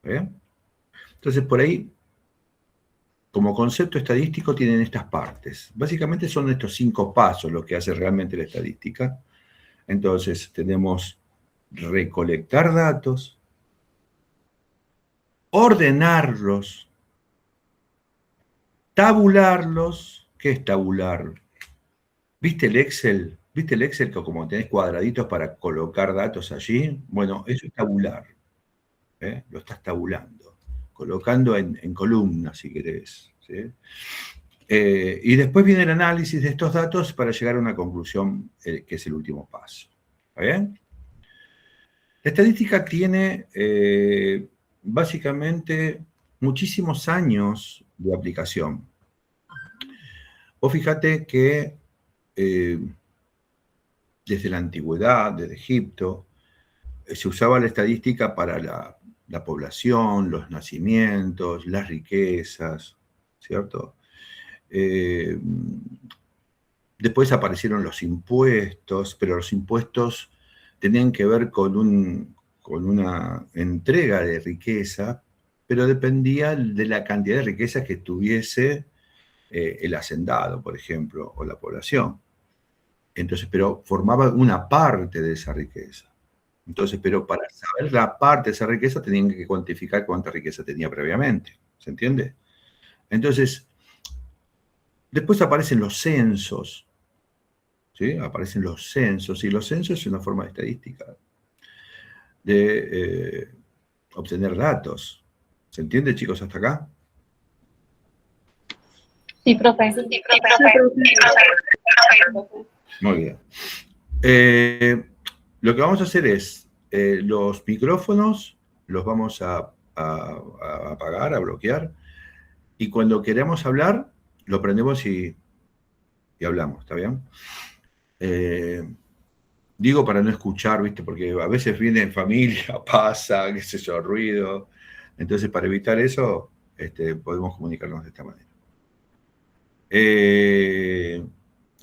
¿Bien? Entonces, por ahí, como concepto estadístico, tienen estas partes. Básicamente son estos 5 pasos lo que hace realmente la estadística. Entonces, tenemos recolectar datos, ordenarlos, tabularlos. ¿Qué es tabular? ¿Viste el Excel? ¿Viste el Excel que como tenés cuadraditos para colocar datos allí? Bueno, eso es tabular. Lo estás tabulando, colocando en columnas, si querés. ¿Sí? Y después viene el análisis de estos datos para llegar a una conclusión, que es el último paso. ¿Está bien? La estadística tiene básicamente muchísimos años de aplicación. Vos fíjate que eh, desde la antigüedad, desde Egipto, se usaba la estadística para la población, los nacimientos, las riquezas, ¿cierto? Eh, Después aparecieron los impuestos, pero los impuestos tenían que ver con una entrega de riqueza, pero dependía de la cantidad de riqueza que tuviese el hacendado, por ejemplo, o la población. Entonces, pero formaba una parte de esa riqueza. Entonces, pero para saber la parte de esa riqueza tenían que cuantificar cuánta riqueza tenía previamente. ¿Se entiende? Entonces, después aparecen los censos. ¿Sí? Aparecen los censos, y los censos es una forma de estadística, de obtener datos. ¿Se entiende, chicos, hasta acá? Sí, profe. Sí, profe. Muy bien. Lo que vamos a hacer es, los micrófonos los vamos a apagar, a bloquear, y cuando queramos hablar, lo prendemos y hablamos, ¿está bien? Digo para no escuchar, ¿viste? Porque a veces viene en familia, pasa, qué sé yo, ruido. Entonces, para evitar eso, podemos comunicarnos de esta manera.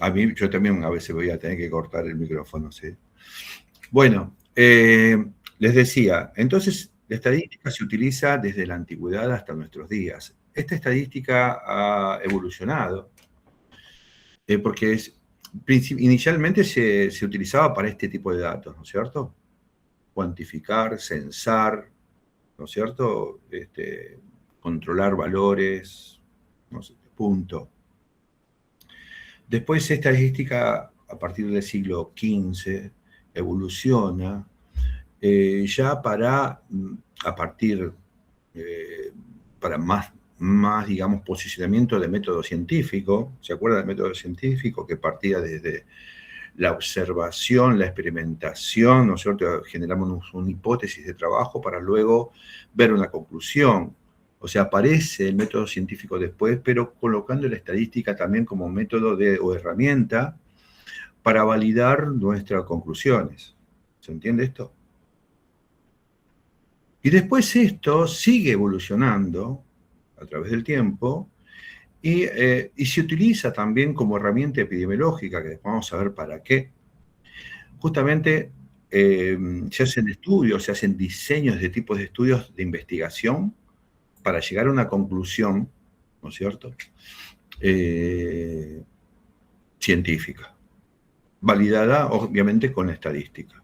A mí, yo también a veces voy a tener que cortar el micrófono, ¿sí? Bueno, les decía, entonces la estadística se utiliza desde la antigüedad hasta nuestros días. Esta estadística ha evolucionado porque inicialmente se utilizaba para este tipo de datos, ¿no es cierto? Cuantificar, censar, ¿no es cierto? Controlar valores, no sé, punto. Después esta estadística, a partir del siglo XV, evoluciona ya a partir, para más, digamos, posicionamiento de método científico. ¿Se acuerdan del método científico que partía desde la observación, la experimentación, ¿no es cierto? Generamos una hipótesis de trabajo para luego ver una conclusión. O sea, aparece el método científico después, pero colocando la estadística también como método o herramienta para validar nuestras conclusiones. ¿Se entiende esto? Y después esto sigue evolucionando a través del tiempo y se utiliza también como herramienta epidemiológica, que después vamos a ver para qué. Justamente se hacen estudios, se hacen diseños de tipos de estudios de investigación para llegar a una conclusión, ¿no es cierto?, científica, validada obviamente con estadística.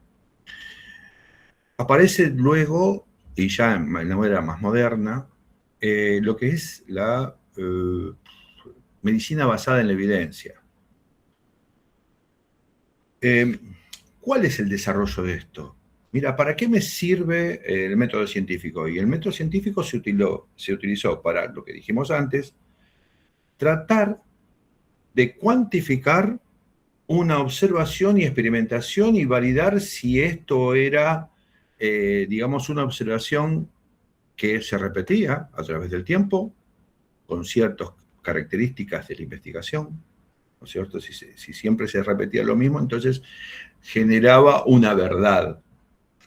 Aparece luego, y ya en la era más moderna, lo que es la medicina basada en la evidencia. ¿Cuál es el desarrollo de esto? Mira, ¿para qué me sirve el método científico? Y el método científico se utilizó para lo que dijimos antes, tratar de cuantificar una observación y experimentación y validar si esto era, digamos, una observación que se repetía a través del tiempo, con ciertas características de la investigación, ¿no es cierto? Si siempre se repetía lo mismo, entonces generaba una verdad,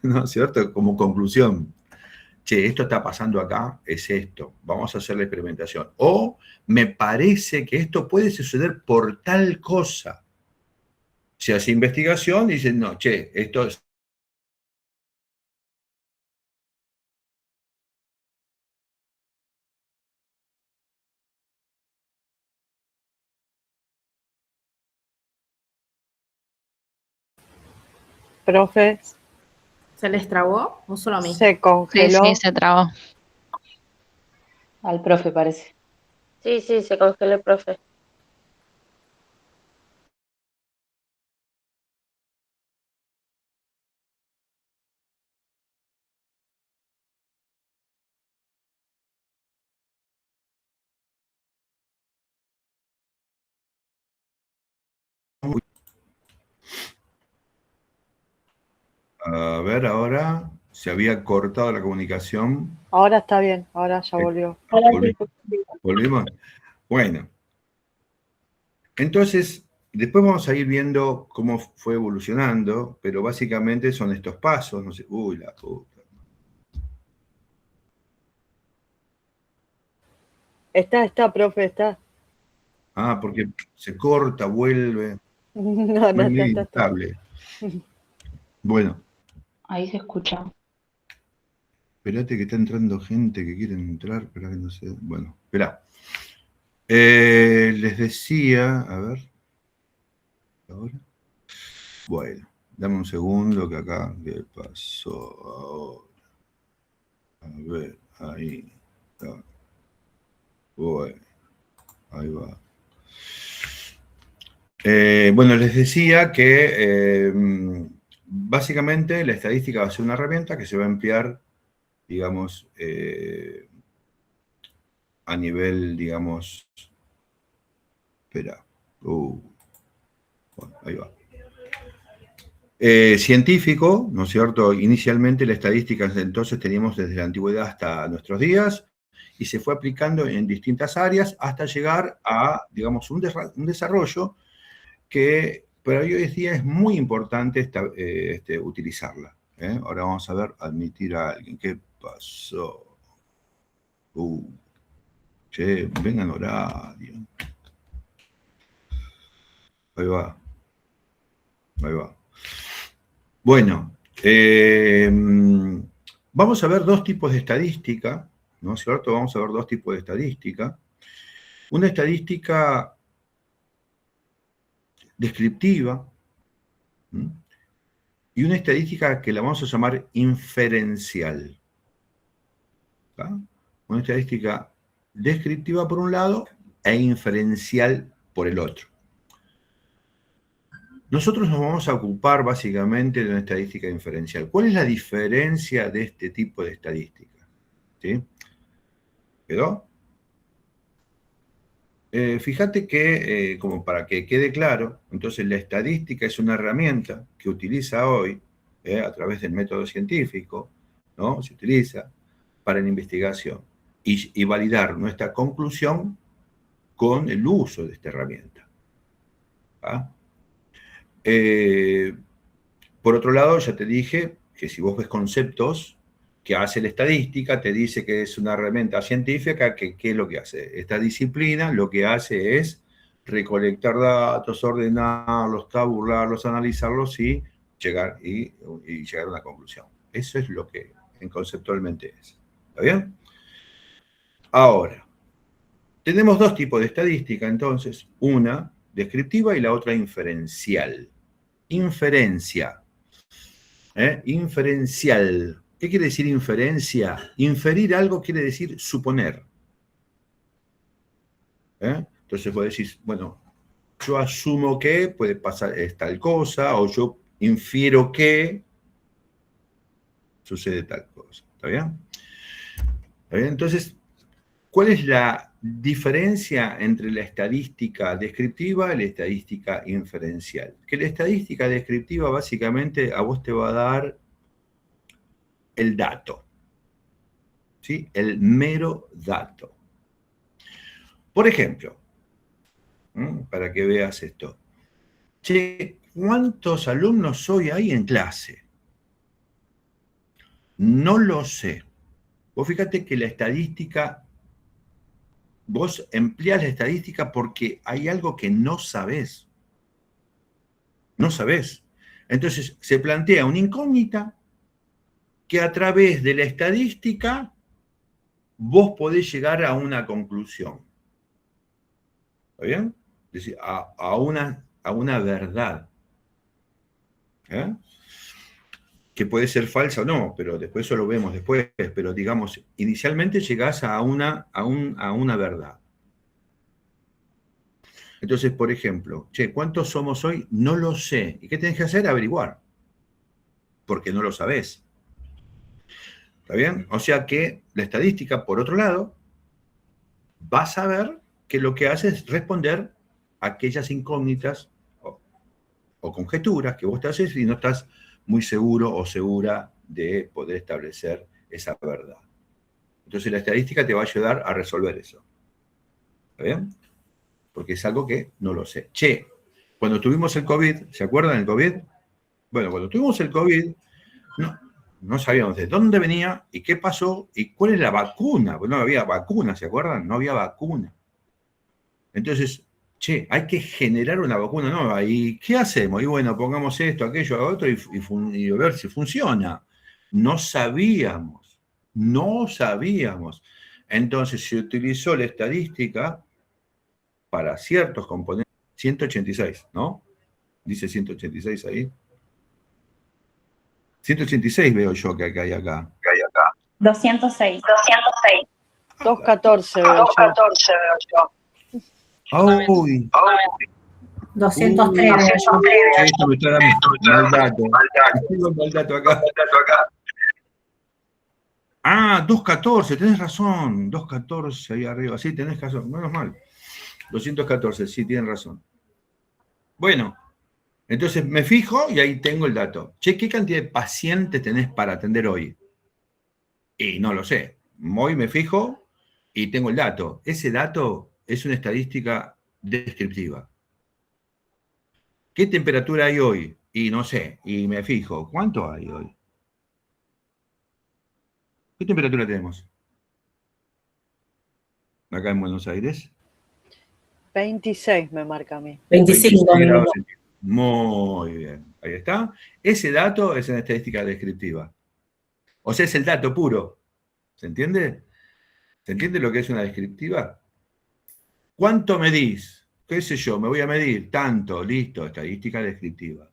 ¿no es cierto? Como conclusión, che, esto está pasando acá, es esto, vamos a hacer la experimentación. O me parece que esto puede suceder por tal cosa. Se hace investigación y dicen, no, che, esto Profe, ¿Se les trabó o solo a mí? se congeló. Sí, se trabó. Al profe parece. Sí, se congeló el profe. A ver, ahora se había cortado la comunicación. Ahora está bien, ahora ya volvió. ¿Volvimos? Bueno, entonces, después vamos a ir viendo cómo fue evolucionando, pero básicamente son estos pasos. No sé, uy, la puta. Está, profe, está. Ah, porque se corta, vuelve. No, Es medio está. inestable. Bueno, Ahí se escucha. espérate que está entrando gente que quiere entrar, espera que no sé. Bueno, espera. Les decía, a ver. Ahora. Bueno, dame un segundo que acá, ¿qué pasó ahora? A ver, ahí está. Bueno, ahí va. Bueno, les decía que básicamente la estadística va a ser una herramienta que se va a emplear, digamos, a nivel, digamos, espera, bueno, ahí va. Científico, ¿no es cierto? Inicialmente la estadística entonces teníamos desde la antigüedad hasta nuestros días y se fue aplicando en distintas áreas hasta llegar a, digamos, un desarrollo que para hoy en día es muy importante utilizarla. Ahora vamos a ver, admitir a alguien. ¿Qué pasó? Che, vengan horario. Ahí va. Ahí va. Bueno, vamos a ver dos tipos de estadística, ¿no es cierto? Vamos a ver dos tipos de estadística. Una estadística descriptiva, ¿m? Y una estadística que la vamos a llamar inferencial. ¿Tá? Una estadística descriptiva por un lado e inferencial por el otro. Nosotros nos vamos a ocupar básicamente de una estadística inferencial. ¿Cuál es la diferencia de este tipo de estadística? ¿Sí? ¿Quedó? Fíjate que, como para que quede claro, entonces la estadística es una herramienta que utiliza hoy, a través del método científico, ¿no? Se utiliza para la investigación y validar nuestra conclusión con el uso de esta herramienta. ¿Va? Por otro lado, ya te dije que si vos ves conceptos que hace la estadística, te dice que es una herramienta científica, que ¿qué es lo que hace? Esta disciplina lo que hace es recolectar datos, ordenarlos, tabularlos, analizarlos y llegar a una conclusión. Eso es lo que conceptualmente es. ¿Está bien? Ahora, tenemos dos tipos de estadística, entonces, una descriptiva y la otra inferencial. Inferencia. Inferencial. ¿Qué quiere decir inferencia? Inferir algo quiere decir suponer. Entonces vos decís, bueno, yo asumo que puede pasar tal cosa, o yo infiero que sucede tal cosa. ¿Está bien? ¿Está bien? Entonces, ¿cuál es la diferencia entre la estadística descriptiva y la estadística inferencial? Que la estadística descriptiva básicamente a vos te va a dar el dato, ¿sí? El mero dato. Por ejemplo, para que veas esto. Che, ¿cuántos alumnos hoy hay en clase? No lo sé. Vos fíjate que la estadística, vos empleás la estadística porque hay algo que no sabés. No sabés. Entonces se plantea una incógnita que a través de la estadística vos podés llegar a una conclusión. ¿Está bien? Es decir, a una verdad. ¿Eh? que puede ser falsa o no, pero después eso lo vemos después, pero digamos, inicialmente llegás a una verdad. Entonces, por ejemplo, ¿cuántos somos hoy? No lo sé. ¿Y qué tenés que hacer? Averiguar. Porque no lo sabés. ¿Está bien? O sea que la estadística, por otro lado, va a saber que lo que hace es responder a aquellas incógnitas o conjeturas que vos te haces y no estás muy seguro o segura de poder establecer esa verdad. Entonces la estadística te va a ayudar a resolver eso. ¿Está bien? Porque es algo que no lo sé. Cuando tuvimos el COVID, ¿se acuerdan del COVID? Bueno, cuando tuvimos el COVID, no sabíamos de dónde venía y qué pasó y cuál es la vacuna. Pues no había vacuna, ¿se acuerdan? No había vacuna. Entonces, hay que generar una vacuna nueva. ¿Y qué hacemos? Y bueno, pongamos esto, aquello, otro y ver si funciona. No sabíamos. Entonces se utilizó la estadística para ciertos componentes. 186, ¿no? Dice 186 ahí. 186 veo yo que hay acá. 206. 214 veo yo. Uy. 203. Esto me está dando mal dato acá. 214, tenés razón. 214 ahí arriba. Sí, tenés razón. Menos mal. 214, sí, tienen razón. Bueno, entonces me fijo y ahí tengo el dato. ¿Qué cantidad de pacientes tenés para atender hoy? Y no lo sé. Hoy me fijo y tengo el dato. Ese dato es una estadística descriptiva. ¿Qué temperatura hay hoy? Y no sé, y me fijo. ¿Cuánto hay hoy? ¿Qué temperatura tenemos? Acá en Buenos Aires. 26 me marca a mí. 25 grados centígrados. Muy bien, ahí está. Ese dato es una estadística descriptiva. O sea, es el dato puro. ¿Se entiende? ¿Se entiende lo que es una descriptiva? ¿Cuánto medís? ¿Qué sé yo? Me voy a medir tanto, listo, estadística descriptiva.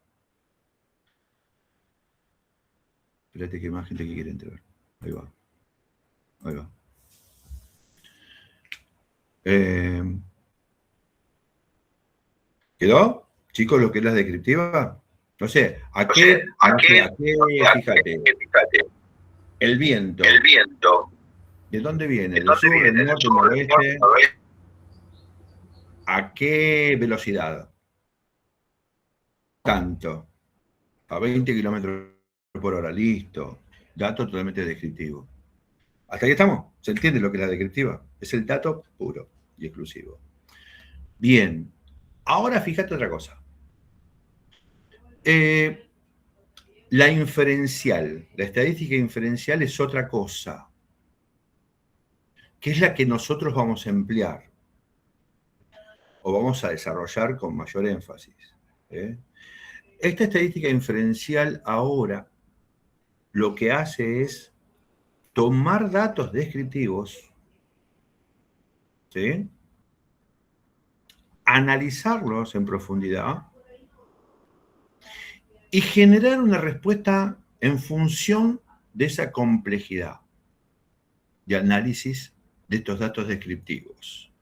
Espérate que hay más gente que quiere entrar. Ahí va. ¿Quedó? Chicos, lo que es la descriptiva. No sé, fíjate. El viento. ¿De dónde viene? ¿Del sur, del norte, del noroeste? ¿A qué velocidad? Tanto. A 20 kilómetros por hora. Listo. Dato totalmente descriptivo. ¿Hasta ahí estamos? ¿Se entiende lo que es la descriptiva? Es el dato puro y exclusivo. Bien. Ahora fíjate otra cosa. La inferencial, la estadística inferencial es otra cosa, que es la que nosotros vamos a emplear o vamos a desarrollar con mayor énfasis. Esta estadística inferencial ahora lo que hace es tomar datos descriptivos, ¿sí?, analizarlos en profundidad y generar una respuesta en función de esa complejidad de análisis de estos datos descriptivos.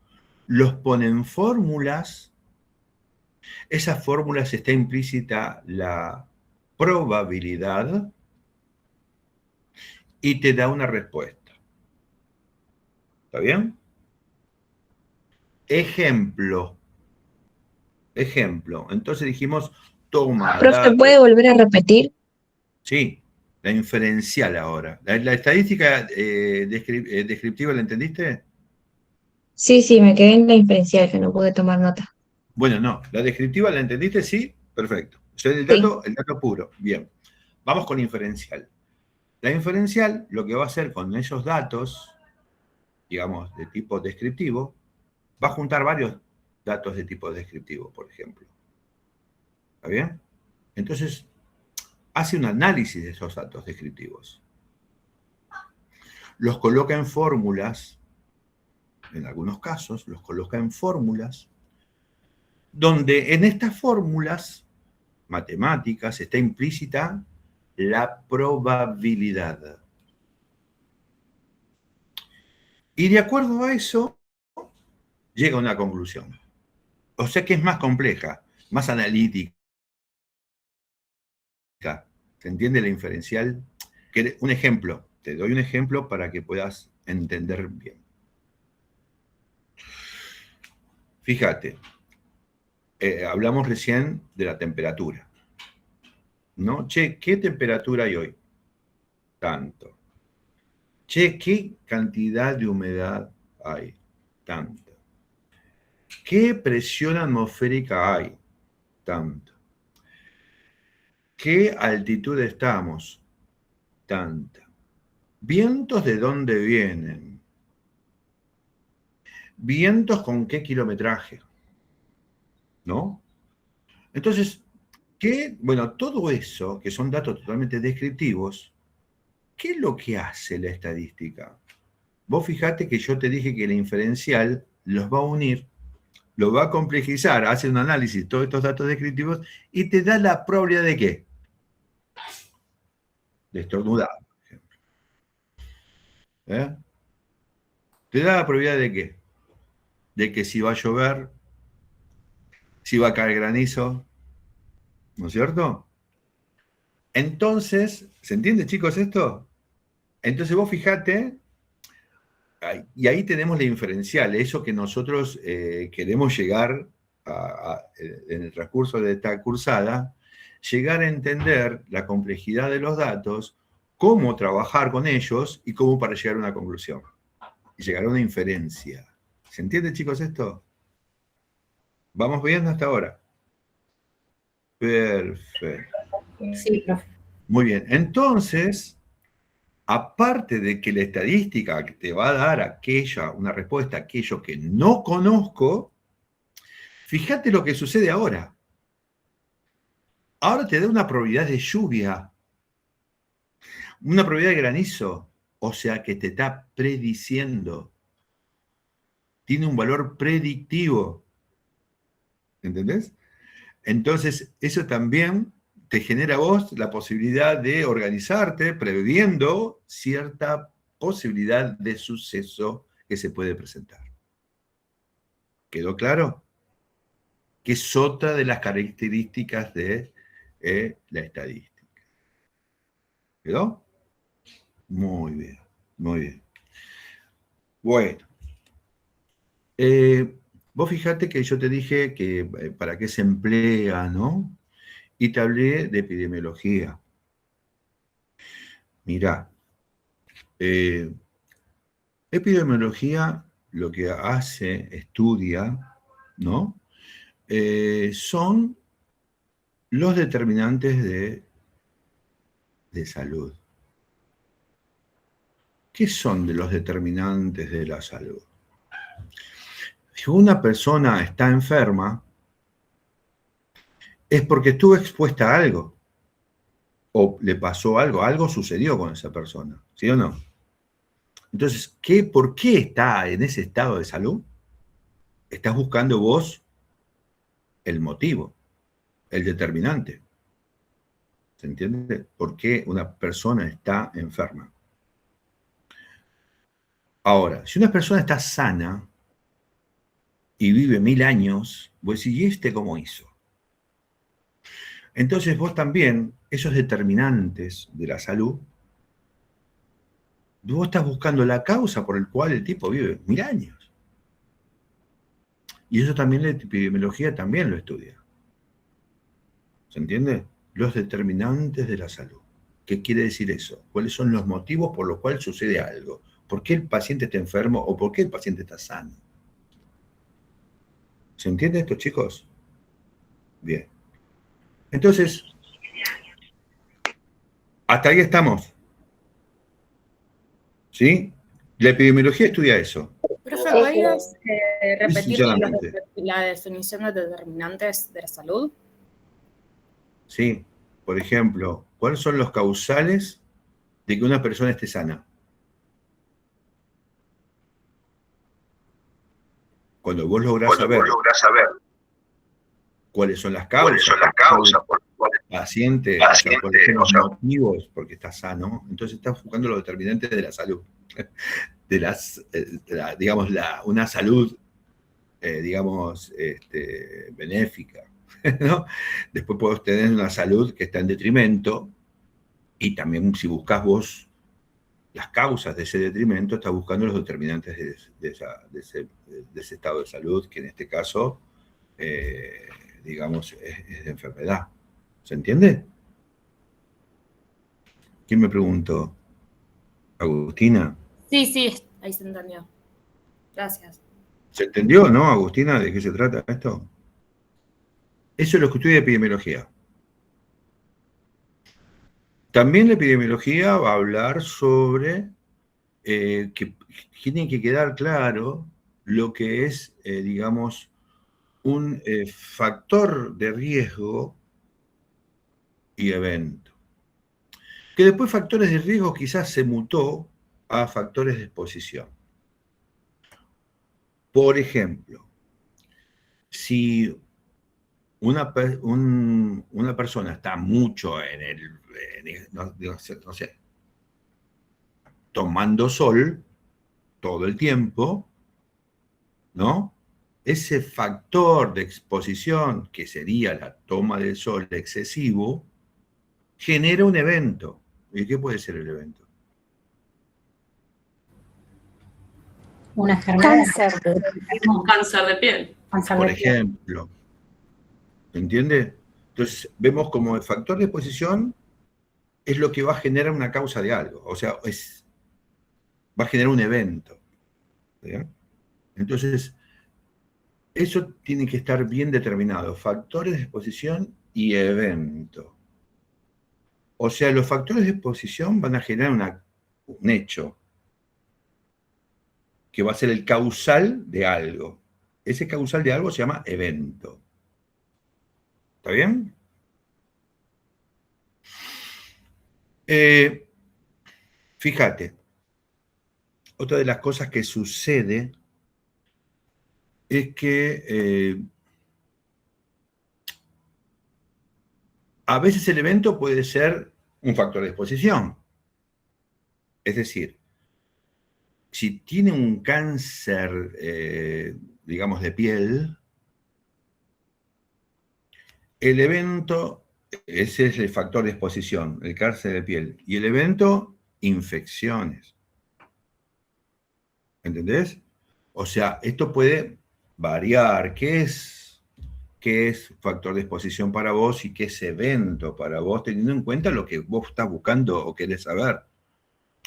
Los pone en fórmulas, esas fórmulas está implícita la probabilidad y te da una respuesta. ¿Está bien? Ejemplo. Entonces dijimos, toma. Profe, ¿puede volver a repetir? Sí, la inferencial ahora. ¿La estadística descriptiva la entendiste? Sí, me quedé en la inferencial, que no pude tomar nota. Bueno, no. ¿La descriptiva la entendiste? Sí, perfecto. O sea, el dato puro. Bien. Vamos con inferencial. La inferencial lo que va a hacer con esos datos, digamos, de tipo descriptivo, va a juntar varios datos de tipo descriptivo, por ejemplo. ¿Está bien? Entonces, hace un análisis de esos datos descriptivos. Los coloca en fórmulas, en algunos casos, los coloca en fórmulas, donde en estas fórmulas matemáticas está implícita la probabilidad. Y de acuerdo a eso, llega a una conclusión. O sea que es más compleja, más analítica. ¿Se entiende la inferencial? Un ejemplo, te doy un ejemplo para que puedas entender bien. Fíjate, hablamos recién de la temperatura, ¿no? Che, ¿qué temperatura hay hoy? Tanto. Che, ¿qué cantidad de humedad hay? Tanto. ¿Qué presión atmosférica hay? Tanto. ¿Qué altitud estamos? Tanta. ¿Vientos de dónde vienen? ¿Vientos con qué kilometraje? ¿No? Entonces, bueno, todo eso, que son datos totalmente descriptivos, ¿qué es lo que hace la estadística? Vos fijate que yo te dije que la inferencial los va a unir, lo va a complejizar, hace un análisis de todos estos datos descriptivos y te da la probabilidad de ¿qué? De estornudar, por ejemplo. ¿Te da la probabilidad de qué? De que si va a llover, si va a caer granizo, ¿no es cierto? Entonces, ¿se entiende, chicos, esto? Entonces vos fijate, y ahí tenemos la inferencial, eso que nosotros queremos llegar en el transcurso de esta cursada, llegar a entender la complejidad de los datos, cómo trabajar con ellos y cómo para llegar a una conclusión. Y llegar a una inferencia. ¿Se entiende, chicos, esto? ¿Vamos bien hasta ahora? Perfecto. Sí, profe. Muy bien. Entonces, aparte de que la estadística te va a dar una respuesta a aquello que no conozco, fíjate lo que sucede ahora. Ahora te da una probabilidad de lluvia, una probabilidad de granizo, o sea que te está prediciendo. Tiene un valor predictivo. ¿Entendés? Entonces, eso también te genera a vos la posibilidad de organizarte previendo cierta posibilidad de suceso que se puede presentar. ¿Quedó claro? Que es otra de las características de la estadística. ¿Quedó? Muy bien, muy bien. Bueno. Vos fijate que yo te dije que para qué se emplea, ¿no? Y te hablé de epidemiología. Mirá, epidemiología lo que hace, estudia, ¿no? Son los determinantes de salud. ¿Qué son de los determinantes de la salud? Si una persona está enferma, es porque estuvo expuesta a algo, o le pasó algo, algo sucedió con esa persona, ¿sí o no? Entonces, ¿por qué está en ese estado de salud? Estás buscando vos el motivo, el determinante. ¿Se entiende? ¿Por qué una persona está enferma? Ahora, si una persona está sana y vive 1000 años, vos decís, ¿y este cómo hizo? Entonces vos también, esos determinantes de la salud, vos estás buscando la causa por la cual el tipo vive 1000 años. Y eso también la epidemiología también lo estudia. ¿Se entiende? Los determinantes de la salud. ¿Qué quiere decir eso? ¿Cuáles son los motivos por los cuales sucede algo? ¿Por qué el paciente está enfermo o por qué el paciente está sano? ¿Se entiende esto, chicos? Bien. Entonces, hasta ahí estamos. ¿Sí? La epidemiología estudia eso. Profe, ¿podrías repetir Sinceramente. la definición de determinantes de la salud? Sí. Por ejemplo, ¿cuáles son los causales de que una persona esté sana? Cuando vos lográs saber cuáles son las causas por las cuales paciente, o sea, por esos motivos, porque está sano, entonces estás buscando los determinantes de la salud, digamos, una salud, digamos, benéfica, ¿no? Después podés tener una salud que está en detrimento, y también si buscas vos las causas de ese detrimento, estás buscando los determinantes de ese estado de salud, que en este caso, digamos, es de enfermedad. ¿Se entiende? ¿Quién me preguntó? ¿Agustina? Sí, ahí se entendió. Gracias. ¿Se entendió, no, Agustina, de qué se trata esto? Eso es lo que estudia epidemiología. También la epidemiología va a hablar sobre que tiene que quedar claro lo que es, digamos, un factor de riesgo y evento. Que después factores de riesgo quizás se mutó a factores de exposición. Por ejemplo, si una persona está mucho no sé, tomando sol todo el tiempo, ¿no? Ese factor de exposición, que sería la toma del sol excesivo, genera un evento. ¿Y qué puede ser el evento? Una enfermedad. Cáncer. Un cáncer de piel. Cáncer Por de piel. ejemplo. ¿Entiende? Entonces, vemos como el factor de exposición es lo que va a generar una causa de algo. O sea, va a generar un evento. ¿Bien? Entonces, eso tiene que estar bien determinado. Factores de exposición y evento. O sea, los factores de exposición van a generar un hecho que va a ser el causal de algo. Ese causal de algo se llama evento. ¿Está bien? Fíjate, otra de las cosas que sucede es que a veces el evento puede ser un factor de exposición. Es decir, si tiene un cáncer, digamos, de piel, el evento, ese es el factor de exposición, el cáncer de piel. Y el evento, infecciones. ¿Entendés? O sea, esto puede variar. ¿Qué es factor de exposición para vos y qué es evento para vos, teniendo en cuenta lo que vos estás buscando o querés saber?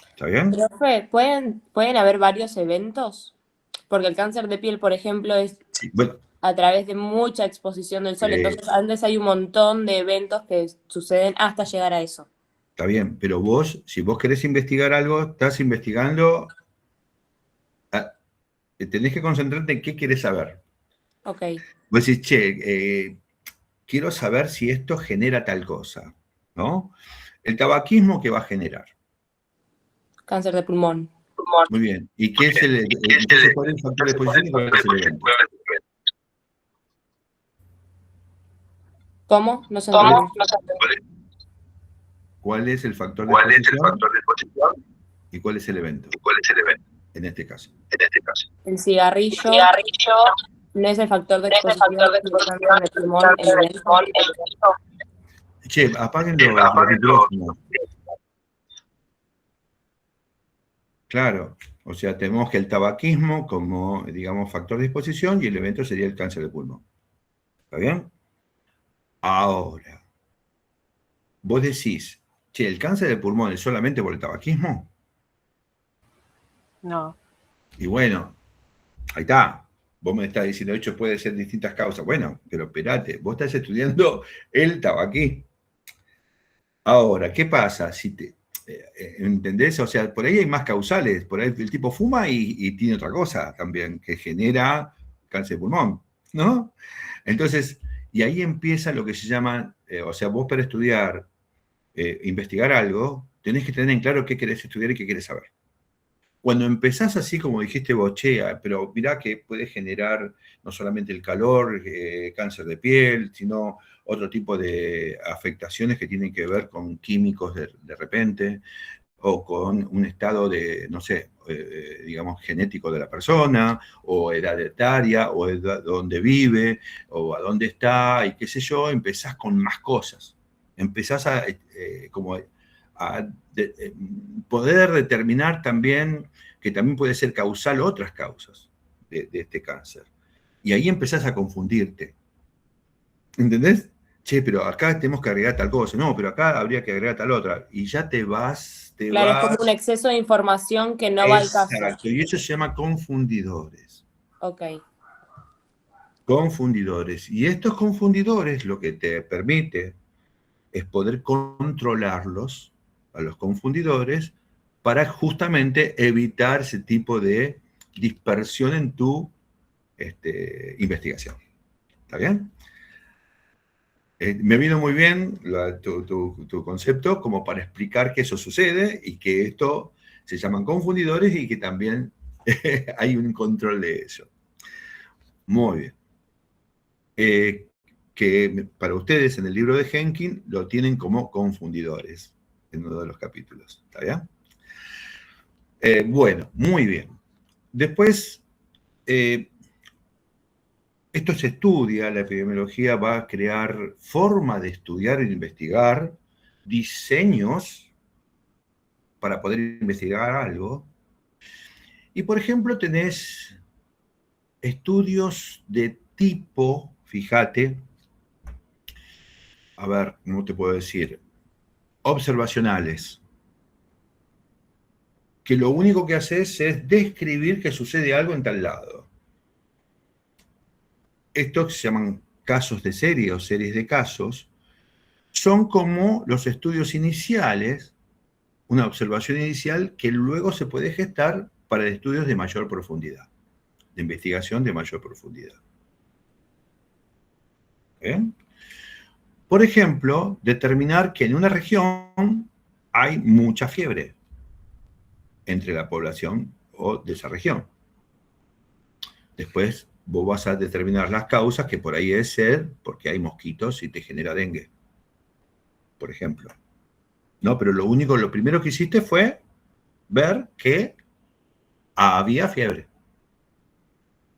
¿Está bien? Profe, ¿pueden haber varios eventos? Porque el cáncer de piel, por ejemplo, es Sí, bueno, a través de mucha exposición del sol. Sí. Entonces, antes hay un montón de eventos que suceden hasta llegar a eso. está bien, pero vos, si vos querés investigar algo, estás investigando, tenés que concentrarte en qué querés saber. Ok. Vos decís, che, quiero saber si esto genera tal cosa, ¿no? El tabaquismo, ¿qué va a generar? Cáncer de pulmón. Muy bien. ¿Y qué es entonces, cuál es el factor de exposición y cuál es el evento? ¿Cómo? No se entiende. ¿Cuál es el factor de exposición y cuál es el evento? En este caso. El cigarrillo no es el factor de exposición del cáncer de pulmón, el evento. Che, apaguen los micrófonos. Claro, o sea, tenemos que el tabaquismo como, digamos, factor de exposición y el evento sería el cáncer de pulmón. ¿Está bien? Ahora, vos decís, che, ¿el cáncer de pulmón es solamente por el tabaquismo? No. Y bueno, ahí está. Vos me estás diciendo, de hecho, puede ser distintas causas. Bueno, pero espérate, vos estás estudiando el tabaquismo. Ahora, ¿qué pasa? Si ¿entendés? O sea, por ahí hay más causales. Por ahí el tipo fuma y tiene otra cosa también que genera cáncer de pulmón, ¿no? Entonces, y ahí empieza lo que se llama, o sea, vos para estudiar, investigar algo, tenés que tener en claro qué querés estudiar y qué querés saber. Cuando empezás así, como dijiste vos, che, pero mirá que puede generar no solamente el calor, cáncer de piel, sino otro tipo de afectaciones que tienen que ver con químicos de repente, o con un estado de, no sé, digamos, genético de la persona, o edad etaria, o dónde vive, o a dónde está, y qué sé yo, empezás con más cosas. Empezás a poder determinar también que también puede ser causal otras causas de este cáncer. Y ahí empezás a confundirte. ¿Entendés? Che, pero acá tenemos que agregar tal cosa. No, pero acá habría que agregar tal otra. Y ya te vas. Claro, es como un exceso de información que no va al caso. Exacto, y eso se llama confundidores. Ok. Confundidores. Y estos confundidores lo que te permite es poder controlarlos, a los confundidores, para justamente evitar ese tipo de dispersión en tu investigación. ¿Está bien? Me vino muy bien tu concepto como para explicar que eso sucede y que esto se llaman confundidores y que también hay un control de eso. Muy bien. Que para ustedes en el libro de Henkin lo tienen como confundidores en uno de los capítulos. ¿Está bien? Bueno, muy bien. Después, esto se estudia, la epidemiología va a crear formas de estudiar e investigar, diseños para poder investigar algo. Y, por ejemplo, tenés estudios de tipo, fíjate, a ver, ¿cómo te puedo decir? Observacionales. Que lo único que haces es describir que sucede algo en tal lado. Estos se llaman casos de serie o series de casos, son como los estudios iniciales, una observación inicial que luego se puede gestar para estudios de mayor profundidad, de investigación de mayor profundidad. ¿Bien? Por ejemplo, determinar que en una región hay mucha fiebre entre la población o de esa región. Después, vos vas a determinar las causas, que por ahí es ser porque hay mosquitos y te genera dengue, por ejemplo. No, pero lo primero que hiciste fue ver que había fiebre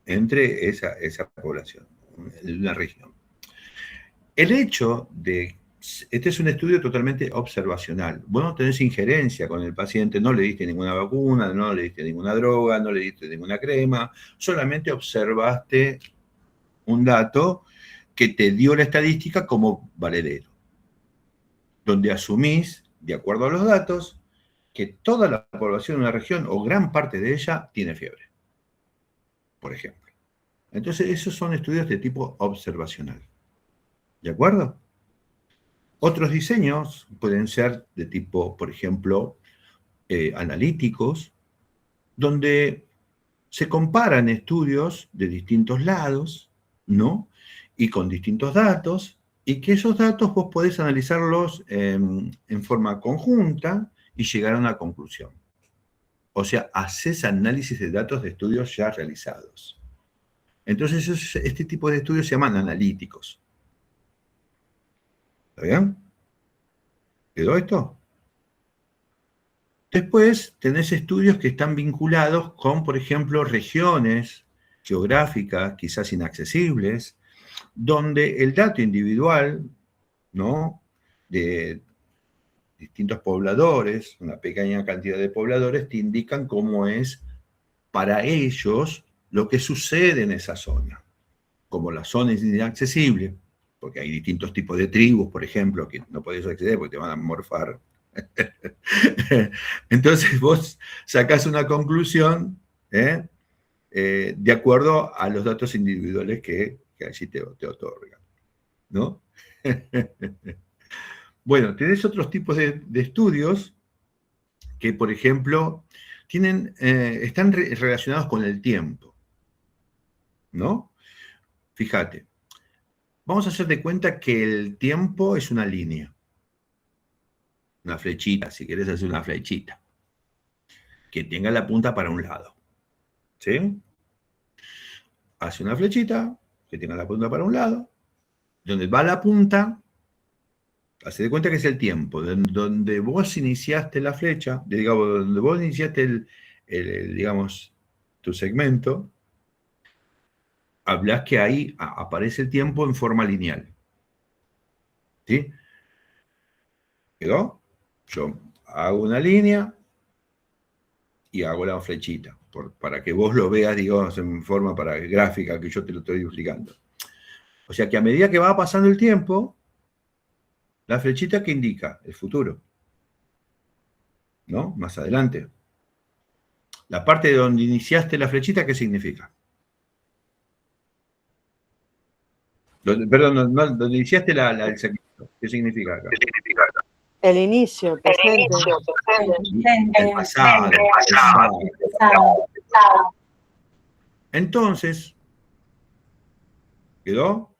entre esa población, en una región. El hecho de... Este es un estudio totalmente observacional. Vos no tenés injerencia con el paciente, no le diste ninguna vacuna, no le diste ninguna droga, no le diste ninguna crema, solamente observaste un dato que te dio la estadística como valedero, donde asumís, de acuerdo a los datos, que toda la población de una región, o gran parte de ella, tiene fiebre, por ejemplo. Entonces, esos son estudios de tipo observacional. ¿De acuerdo? Otros diseños pueden ser de tipo, por ejemplo, analíticos, donde se comparan estudios de distintos lados, ¿no? Y con distintos datos, y que esos datos vos podés analizarlos en forma conjunta y llegar a una conclusión. O sea, haces análisis de datos de estudios ya realizados. Entonces, este tipo de estudios se llaman analíticos. ¿Está bien? ¿Quedó esto? Después tenés estudios que están vinculados con, por ejemplo, regiones geográficas, quizás inaccesibles, donde el dato individual, ¿no?, de distintos pobladores, una pequeña cantidad de pobladores, te indican cómo es para ellos lo que sucede en esa zona. Como la zona es inaccesible, porque hay distintos tipos de tribus, por ejemplo, que no podés acceder porque te van a morfar. Entonces vos sacás una conclusión de acuerdo a los datos individuales que allí te otorgan, ¿no? Bueno, tenés otros tipos de estudios que, por ejemplo, están relacionados con el tiempo, ¿no? Fíjate, vamos a hacer de cuenta que el tiempo es una línea, una flechita, si querés hacer una flechita, que tenga la punta para un lado, ¿sí? Hace una flechita que tenga la punta para un lado donde va la punta, hace de cuenta que es el tiempo, donde vos iniciaste la flecha, digamos, donde vos iniciaste digamos, tu segmento, hablas que ahí aparece el tiempo en forma lineal. ¿Sí? ¿Quedó? Yo hago una línea y hago la flechita, para que vos lo veas, digamos, en forma gráfica, que yo te lo estoy explicando. O sea que a medida que va pasando el tiempo, la flechita que indica el futuro, ¿no? Más adelante. La parte de donde iniciaste la flechita, ¿qué significa? Perdón, donde iniciaste el segmento, ¿qué significa acá? El inicio, el presente. El pasado. Entonces, ¿quedó?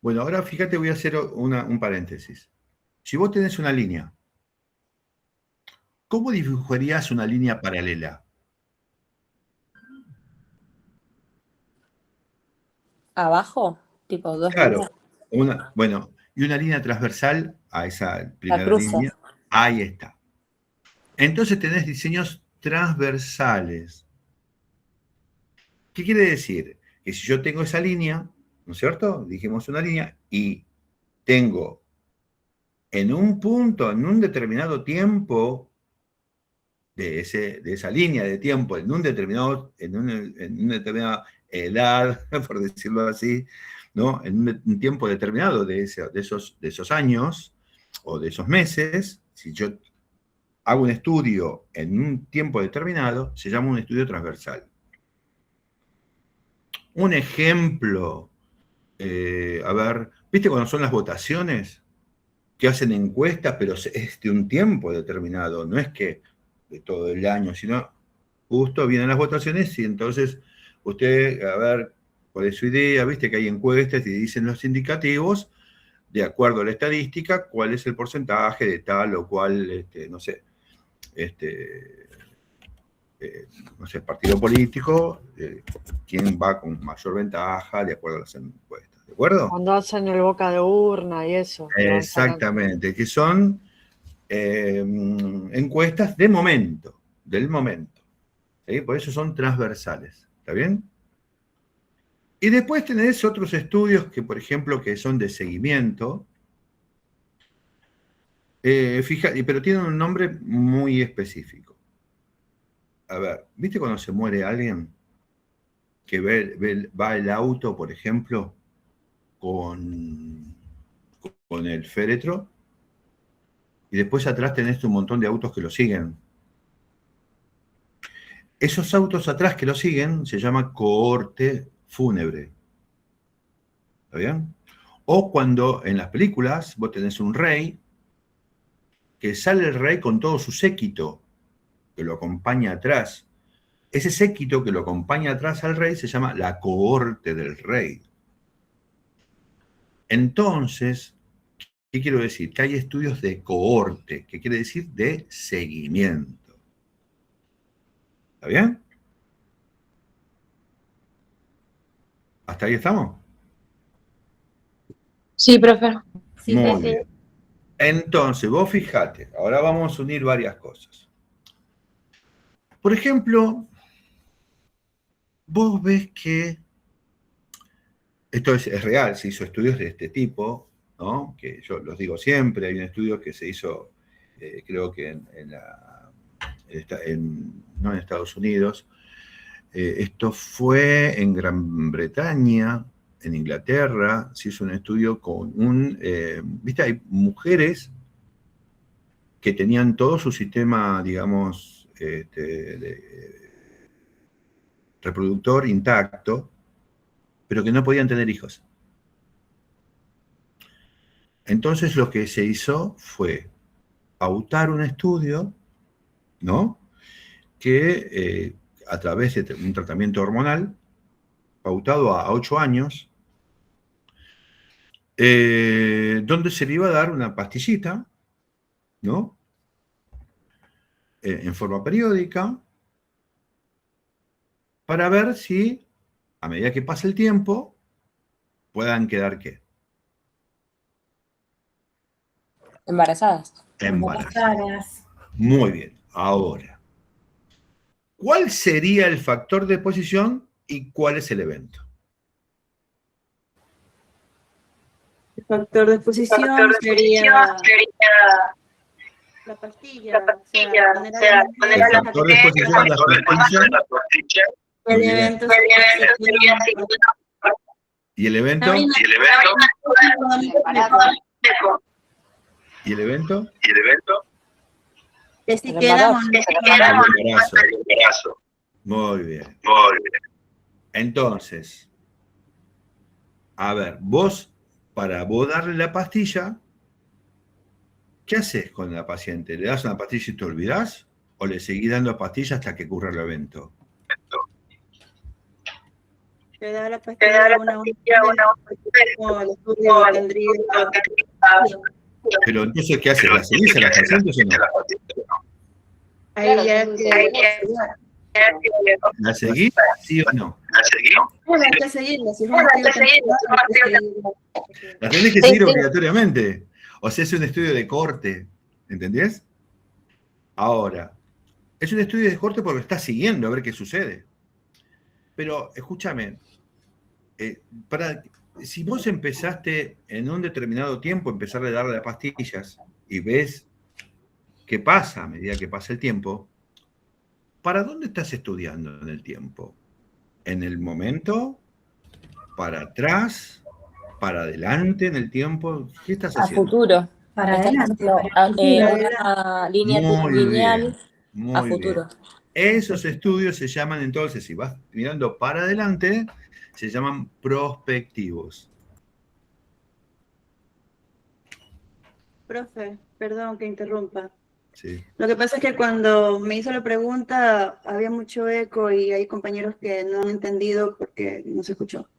Bueno, ahora fíjate, voy a hacer un paréntesis. Si vos tenés una línea, ¿cómo dibujarías una línea paralela? ¿Abajo? Tipo dos Claro, líneas. bueno, y una línea transversal a esa La primera cruzas. línea. Ahí está. Entonces tenés diseños transversales. ¿Qué quiere decir? Que si yo tengo esa línea, ¿no es cierto? Dijimos una línea, y tengo en un punto, en un determinado tiempo de esa línea de tiempo, en una determinada edad, por decirlo así, ¿no? En un tiempo determinado de esos años o de esos meses, si yo hago un estudio en un tiempo determinado, se llama un estudio transversal. Un ejemplo, a ver, ¿viste cuando son las votaciones? Que hacen encuestas, pero es de un tiempo determinado, no es que de todo el año, sino justo vienen las votaciones y entonces usted, a ver, cuál es su idea, viste que hay encuestas y dicen los indicativos, de acuerdo a la estadística, cuál es el porcentaje de tal o cual, no sé, no sé, partido político, quién va con mayor ventaja de acuerdo a las encuestas, ¿de acuerdo? Cuando hacen el boca de urna y eso. que van sacando. Exactamente, que son encuestas de momento, del momento. ¿Sí? Por eso son transversales, ¿está bien? Y después tenés otros estudios que, por ejemplo, que son de seguimiento, pero tienen un nombre muy específico. A ver, ¿viste cuando se muere alguien que va el auto, por ejemplo, con el féretro, y después atrás tenés un montón de autos que lo siguen? Esos autos atrás que lo siguen se llama cohorte fúnebre. ¿Está bien? O cuando en las películas vos tenés un rey, que sale el rey con todo su séquito, que lo acompaña atrás. Ese séquito que lo acompaña atrás al rey se llama la cohorte del rey. Entonces, ¿qué quiero decir? Que hay estudios de cohorte, que quiere decir de seguimiento. ¿Está bien? ¿Hasta ahí estamos? Sí, profe. Sí, Muy profe. bien. Entonces, vos fijate, ahora vamos a unir varias cosas. Por ejemplo, vos ves que esto es real, se hizo estudios de este tipo, ¿no? Que yo los digo siempre, hay un estudio que se hizo, creo que no en Estados Unidos, esto fue en Gran Bretaña, en Inglaterra, se hizo un estudio con ¿viste? Hay mujeres que tenían todo su sistema, digamos, reproductor intacto, pero que no podían tener hijos. Entonces lo que se hizo fue pautar un estudio, ¿no? Que a través de un tratamiento hormonal, pautado a 8 años, donde se le iba a dar una pastillita, ¿no? En forma periódica, para ver si, a medida que pasa el tiempo, puedan quedar ¿qué? Embarazadas. Embarazadas. Muy bien. Ahora, ¿cuál sería el factor de exposición y cuál es el evento? El factor de exposición sería la pastilla. El factor de exposición es la pastilla. El evento sería ¿Y el evento? ¿Y el evento? Que si quedamos El embarazo. Muy bien. Entonces, a ver, para vos darle la pastilla, ¿qué haces con la paciente? ¿Le das una pastilla y te olvidás? ¿O le seguís dando pastilla hasta que ocurra el evento? te da la pastilla Pero entonces, ¿qué haces? ¿La seguís a las pacientes o no? Ahí ya ¿La seguís? ¿Sí o no? bueno, hay que seguirla. Si es un La tenés que seguir obligatoriamente. O sea, es un estudio de corte. ¿Entendés? Ahora, es un estudio de corte porque está siguiendo a ver qué sucede. Pero, escúchame, si vos empezaste en un determinado tiempo, empezar a darle las pastillas y ves qué pasa a medida que pasa el tiempo, ¿para dónde estás estudiando en el tiempo? ¿En el momento? ¿Para atrás? ¿Para adelante en el tiempo? ¿Qué estás haciendo? A futuro. Para adelante. Una línea lineal a futuro. Bien. Esos estudios se llaman entonces, si vas mirando para adelante, se llaman prospectivos. Profe, perdón que interrumpa. Sí. Lo que pasa es que cuando me hizo la pregunta había mucho eco y hay compañeros que no han entendido porque no se escuchó.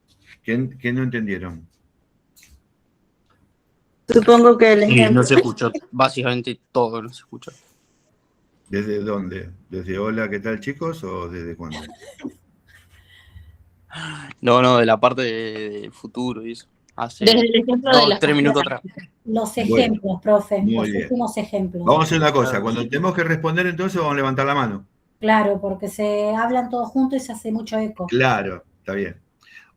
¿Qué no entendieron? Supongo que el ejemplo... no se escuchó, básicamente todo no se escuchó. ¿Desde dónde? ¿Desde hola, qué tal chicos? ¿O desde cuándo? No, de la parte de futuro y eso. Hace Desde el ejemplo de las 3 minutos atrás. Los ejemplos, profe. Muy Los bien. últimos ejemplos. Vamos a hacer una cosa. Cuando tenemos que responder, entonces vamos a levantar la mano. Claro, porque se hablan todos juntos y se hace mucho eco. Claro, está bien.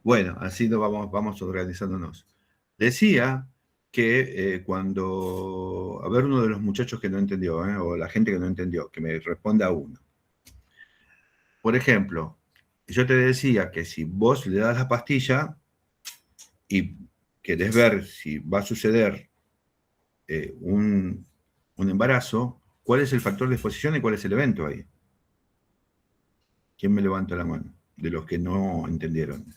Bueno, así nos vamos organizándonos. Decía que cuando... A ver, uno de los muchachos que no entendió, o la gente que no entendió, que me responda uno. Por ejemplo, yo te decía que si vos le das la pastilla y querés ver si va a suceder un embarazo, ¿cuál es el factor de exposición y cuál es el evento ahí? ¿Quién me levanta la mano? De los que no entendieron.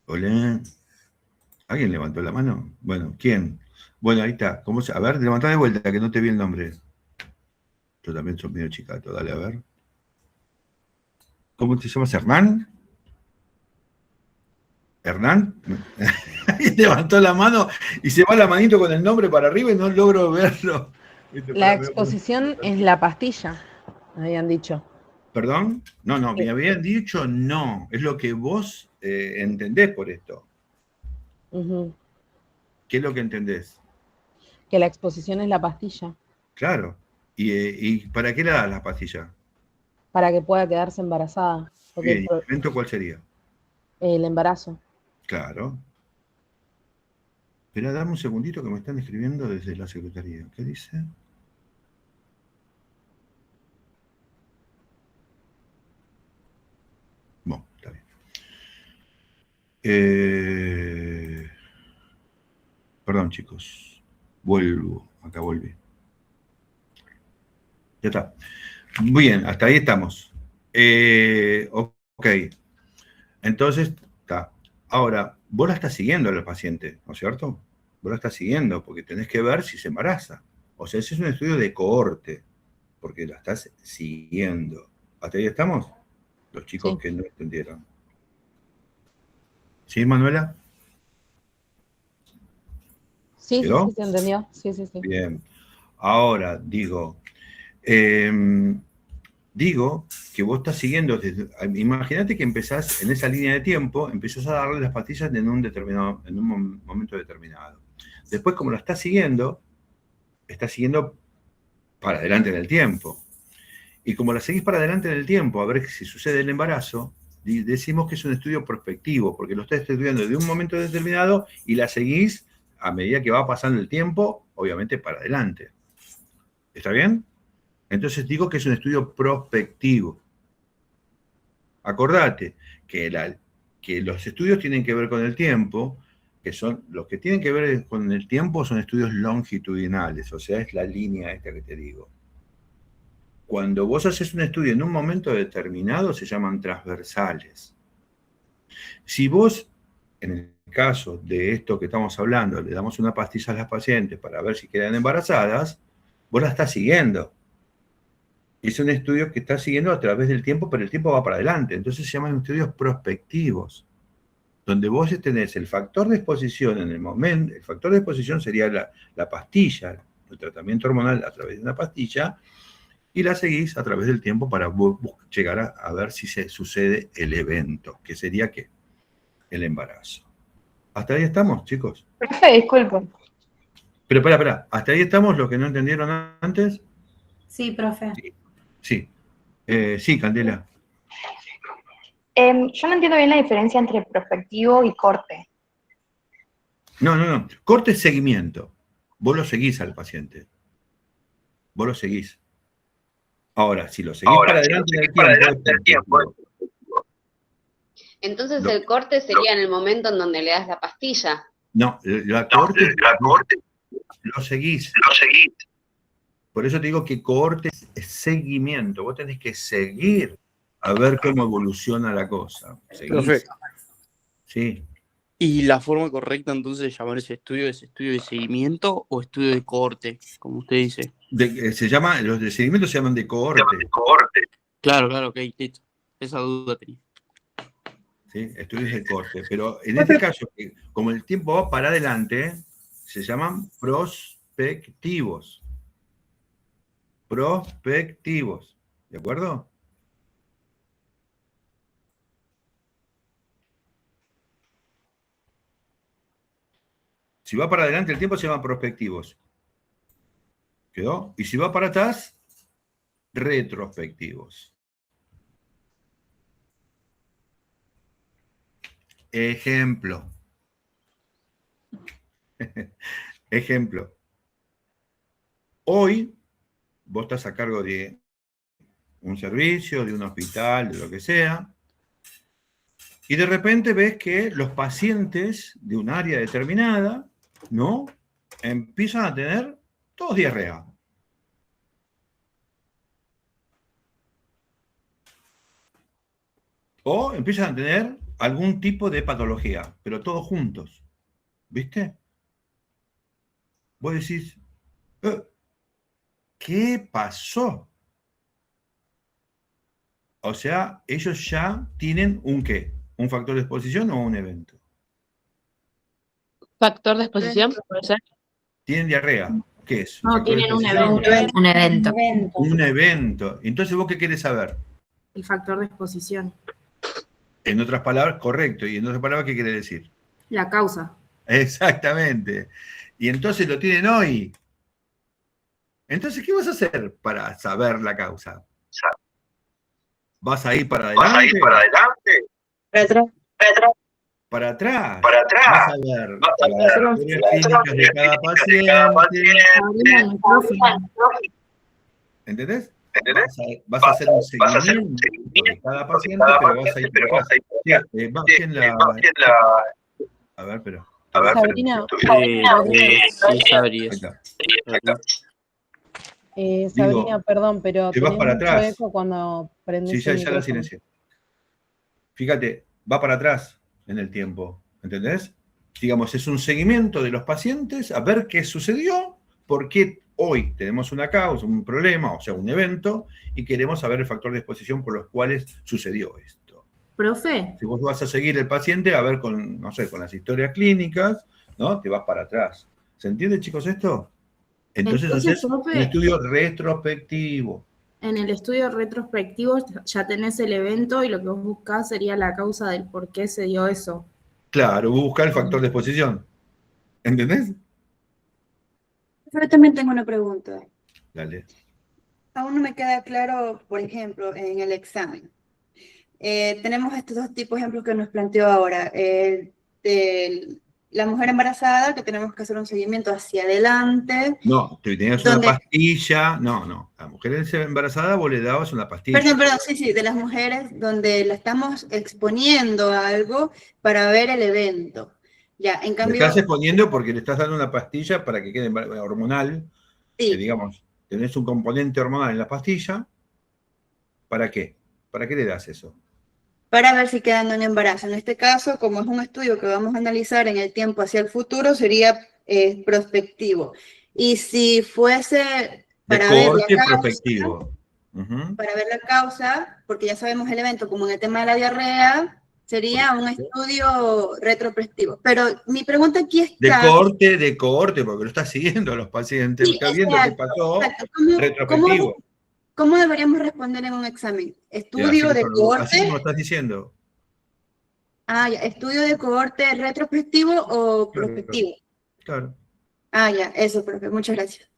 Hola. ¿Alguien levantó la mano? Bueno, ¿quién? Bueno, ahí está. A ver, levantá de vuelta, que no te vi el nombre. Yo también soy medio chicato, dale a ver. ¿Cómo te llamas? ¿Hernán? ¿Hernán? Ahí levantó la mano y se va la manito con el nombre para arriba y no logro verlo. La exposición es la pastilla, habían dicho. ¿Perdón? No, me habían dicho no. Es lo que vos entendés por esto. Uh-huh. ¿Qué es lo que entendés? Que la exposición es la pastilla. Claro. ¿Y para qué le das la pastilla? Para que pueda quedarse embarazada. Porque Bien, ¿y el evento cuál sería? El embarazo. Claro. Espera, dame un segundito que me están escribiendo desde la secretaría. ¿Qué dice? Bueno, está bien. Perdón, chicos. Vuelvo. Acá volví. Ya está. Bien, hasta ahí estamos. Ok. Entonces, está. Ahora, vos la estás siguiendo a la paciente, ¿no es cierto? Vos la estás siguiendo porque tenés que ver si se embaraza. O sea, ese es un estudio de cohorte, porque la estás siguiendo. ¿Hasta ahí estamos? Los chicos que no entendieron. ¿Sí, Manuela? Sí, se entendió. Sí. Bien. Ahora, digo, Digo que vos estás siguiendo, imagínate que empezás en esa línea de tiempo, empezás a darle las pastillas en un momento determinado. Después, como lo estás siguiendo para adelante en el tiempo. Y como la seguís para adelante en el tiempo, a ver si sucede el embarazo, decimos que es un estudio prospectivo, porque lo estás estudiando de un momento determinado y la seguís a medida que va pasando el tiempo, obviamente para adelante. ¿Está bien? Entonces digo que es un estudio prospectivo. Acordate que los estudios tienen que ver con el tiempo, que son los que tienen que ver con el tiempo son estudios longitudinales, o sea, es la línea esta que te digo. Cuando vos haces un estudio en un momento determinado, se llaman transversales. Si vos, en el caso de esto que estamos hablando, le damos una pastilla a las pacientes para ver si quedan embarazadas, vos la estás siguiendo. Es un estudio que está siguiendo a través del tiempo, pero el tiempo va para adelante. Entonces se llaman estudios prospectivos, donde vos tenés el factor de exposición en el momento. El factor de exposición sería la pastilla, el tratamiento hormonal a través de una pastilla, y la seguís a través del tiempo para llegar a ver si se sucede el evento, que sería ¿qué? El embarazo. ¿Hasta ahí estamos, chicos? Profe, disculpe. Pero espera, ¿hasta ahí estamos los que no entendieron antes? Sí, profe. Sí. Sí, Candela. Yo no entiendo bien la diferencia entre prospectivo y corte. No. Corte es seguimiento. Vos lo seguís al paciente. Vos lo seguís. Ahora, si lo seguís para adelante en el tiempo. Entonces el corte sería en el momento en donde le das la pastilla. No, la corte lo seguís. Por eso te digo que cohorte es seguimiento. Vos tenés que seguir a ver cómo evoluciona la cosa. Profe. Sí. ¿Y la forma correcta entonces de llamar ese estudio es estudio de seguimiento o estudio de cohorte, como usted dice? Los de seguimiento se llaman de cohorte. Claro, ok, listo. Esa duda tenía. ¿Sí? Estudios de cohorte. Pero en este caso, como el tiempo va para adelante, se llaman prospectivos. Prospectivos. ¿De acuerdo? Si va para adelante el tiempo se llaman prospectivos. ¿Quedó? Y si va para atrás, retrospectivos. Ejemplo. Ejemplo. Hoy vos estás a cargo de un servicio, de un hospital, de lo que sea, y de repente ves que los pacientes de un área determinada, ¿no? Empiezan a tener todos diarrea. O empiezan a tener algún tipo de patología, pero todos juntos. ¿Viste? Vos decís, ¿qué pasó? O sea, ellos ya tienen un ¿qué? ¿Un factor de exposición o un evento? ¿Factor de exposición? ¿Puede ser? ¿Tienen diarrea? ¿Qué es? No, tienen un evento. Un evento. Un evento. Entonces, ¿vos qué querés saber? El factor de exposición. En otras palabras, correcto. Y en otras palabras, ¿qué quiere decir? La causa. Exactamente. Y entonces lo tienen hoy. Entonces, ¿qué vas a hacer para saber la causa? ¿Vas a ir para adelante? Para atrás. Vas a ver las historias clínicas de cada paciente. ¿Entendés? Vas a hacer un seguimiento de cada paciente, pero vas a ir para atrás. Va bien A ver, pero... Sabrina. Sí, sabría. Sabrina, perdón, pero te vas para mucho atrás. eco cuando prendes Sí, ya el la micrófono. silencié. Fíjate, va para atrás en el tiempo, ¿entendés? Digamos, es un seguimiento de los pacientes a ver qué sucedió, por qué hoy tenemos una causa, un problema, o sea, un evento, y queremos saber el factor de exposición por los cuales sucedió esto. Profe. Si vos vas a seguir el paciente, a ver con, no sé, con las historias clínicas, ¿no? Te vas para atrás. ¿Se entiende, chicos, esto? Entonces haces profe, un estudio retrospectivo. En el estudio retrospectivo ya tenés el evento y lo que vos buscás sería la causa del por qué se dio eso. Claro, buscar el factor de exposición. ¿Entendés? Pero también tengo una pregunta. Dale. Aún no me queda claro, por ejemplo, en el examen. Tenemos estos dos tipos de ejemplos que nos planteó ahora. El de la mujer embarazada, que tenemos que hacer un seguimiento hacia adelante. No, tú tenías una pastilla. No. A la mujer embarazada vos le dabas una pastilla. Perdón, sí, de las mujeres donde la estamos exponiendo a algo para ver el evento. Ya, en cambio... Le estás exponiendo porque le estás dando una pastilla para que quede hormonal. Sí. Que digamos, tenés un componente hormonal en la pastilla. ¿Para qué? ¿Para qué le das eso? Para ver si queda en un embarazo. En este caso, como es un estudio que vamos a analizar en el tiempo hacia el futuro, sería prospectivo. Y si fuese para ver la causa, prospectivo. Para ver la causa, porque ya sabemos el evento, como en el tema de la diarrea, sería un estudio retrospectivo. Pero mi pregunta aquí está... De cohorte, porque lo estás siguiendo a los pacientes, Sí, estás viendo qué pasó, retrospectivo. ¿Cómo deberíamos responder en un examen? ¿Estudio de cohorte? Así como estás diciendo. Ah, ya. ¿Estudio de cohorte retrospectivo o prospectivo? Claro. Ah, ya, eso, profe. Muchas gracias.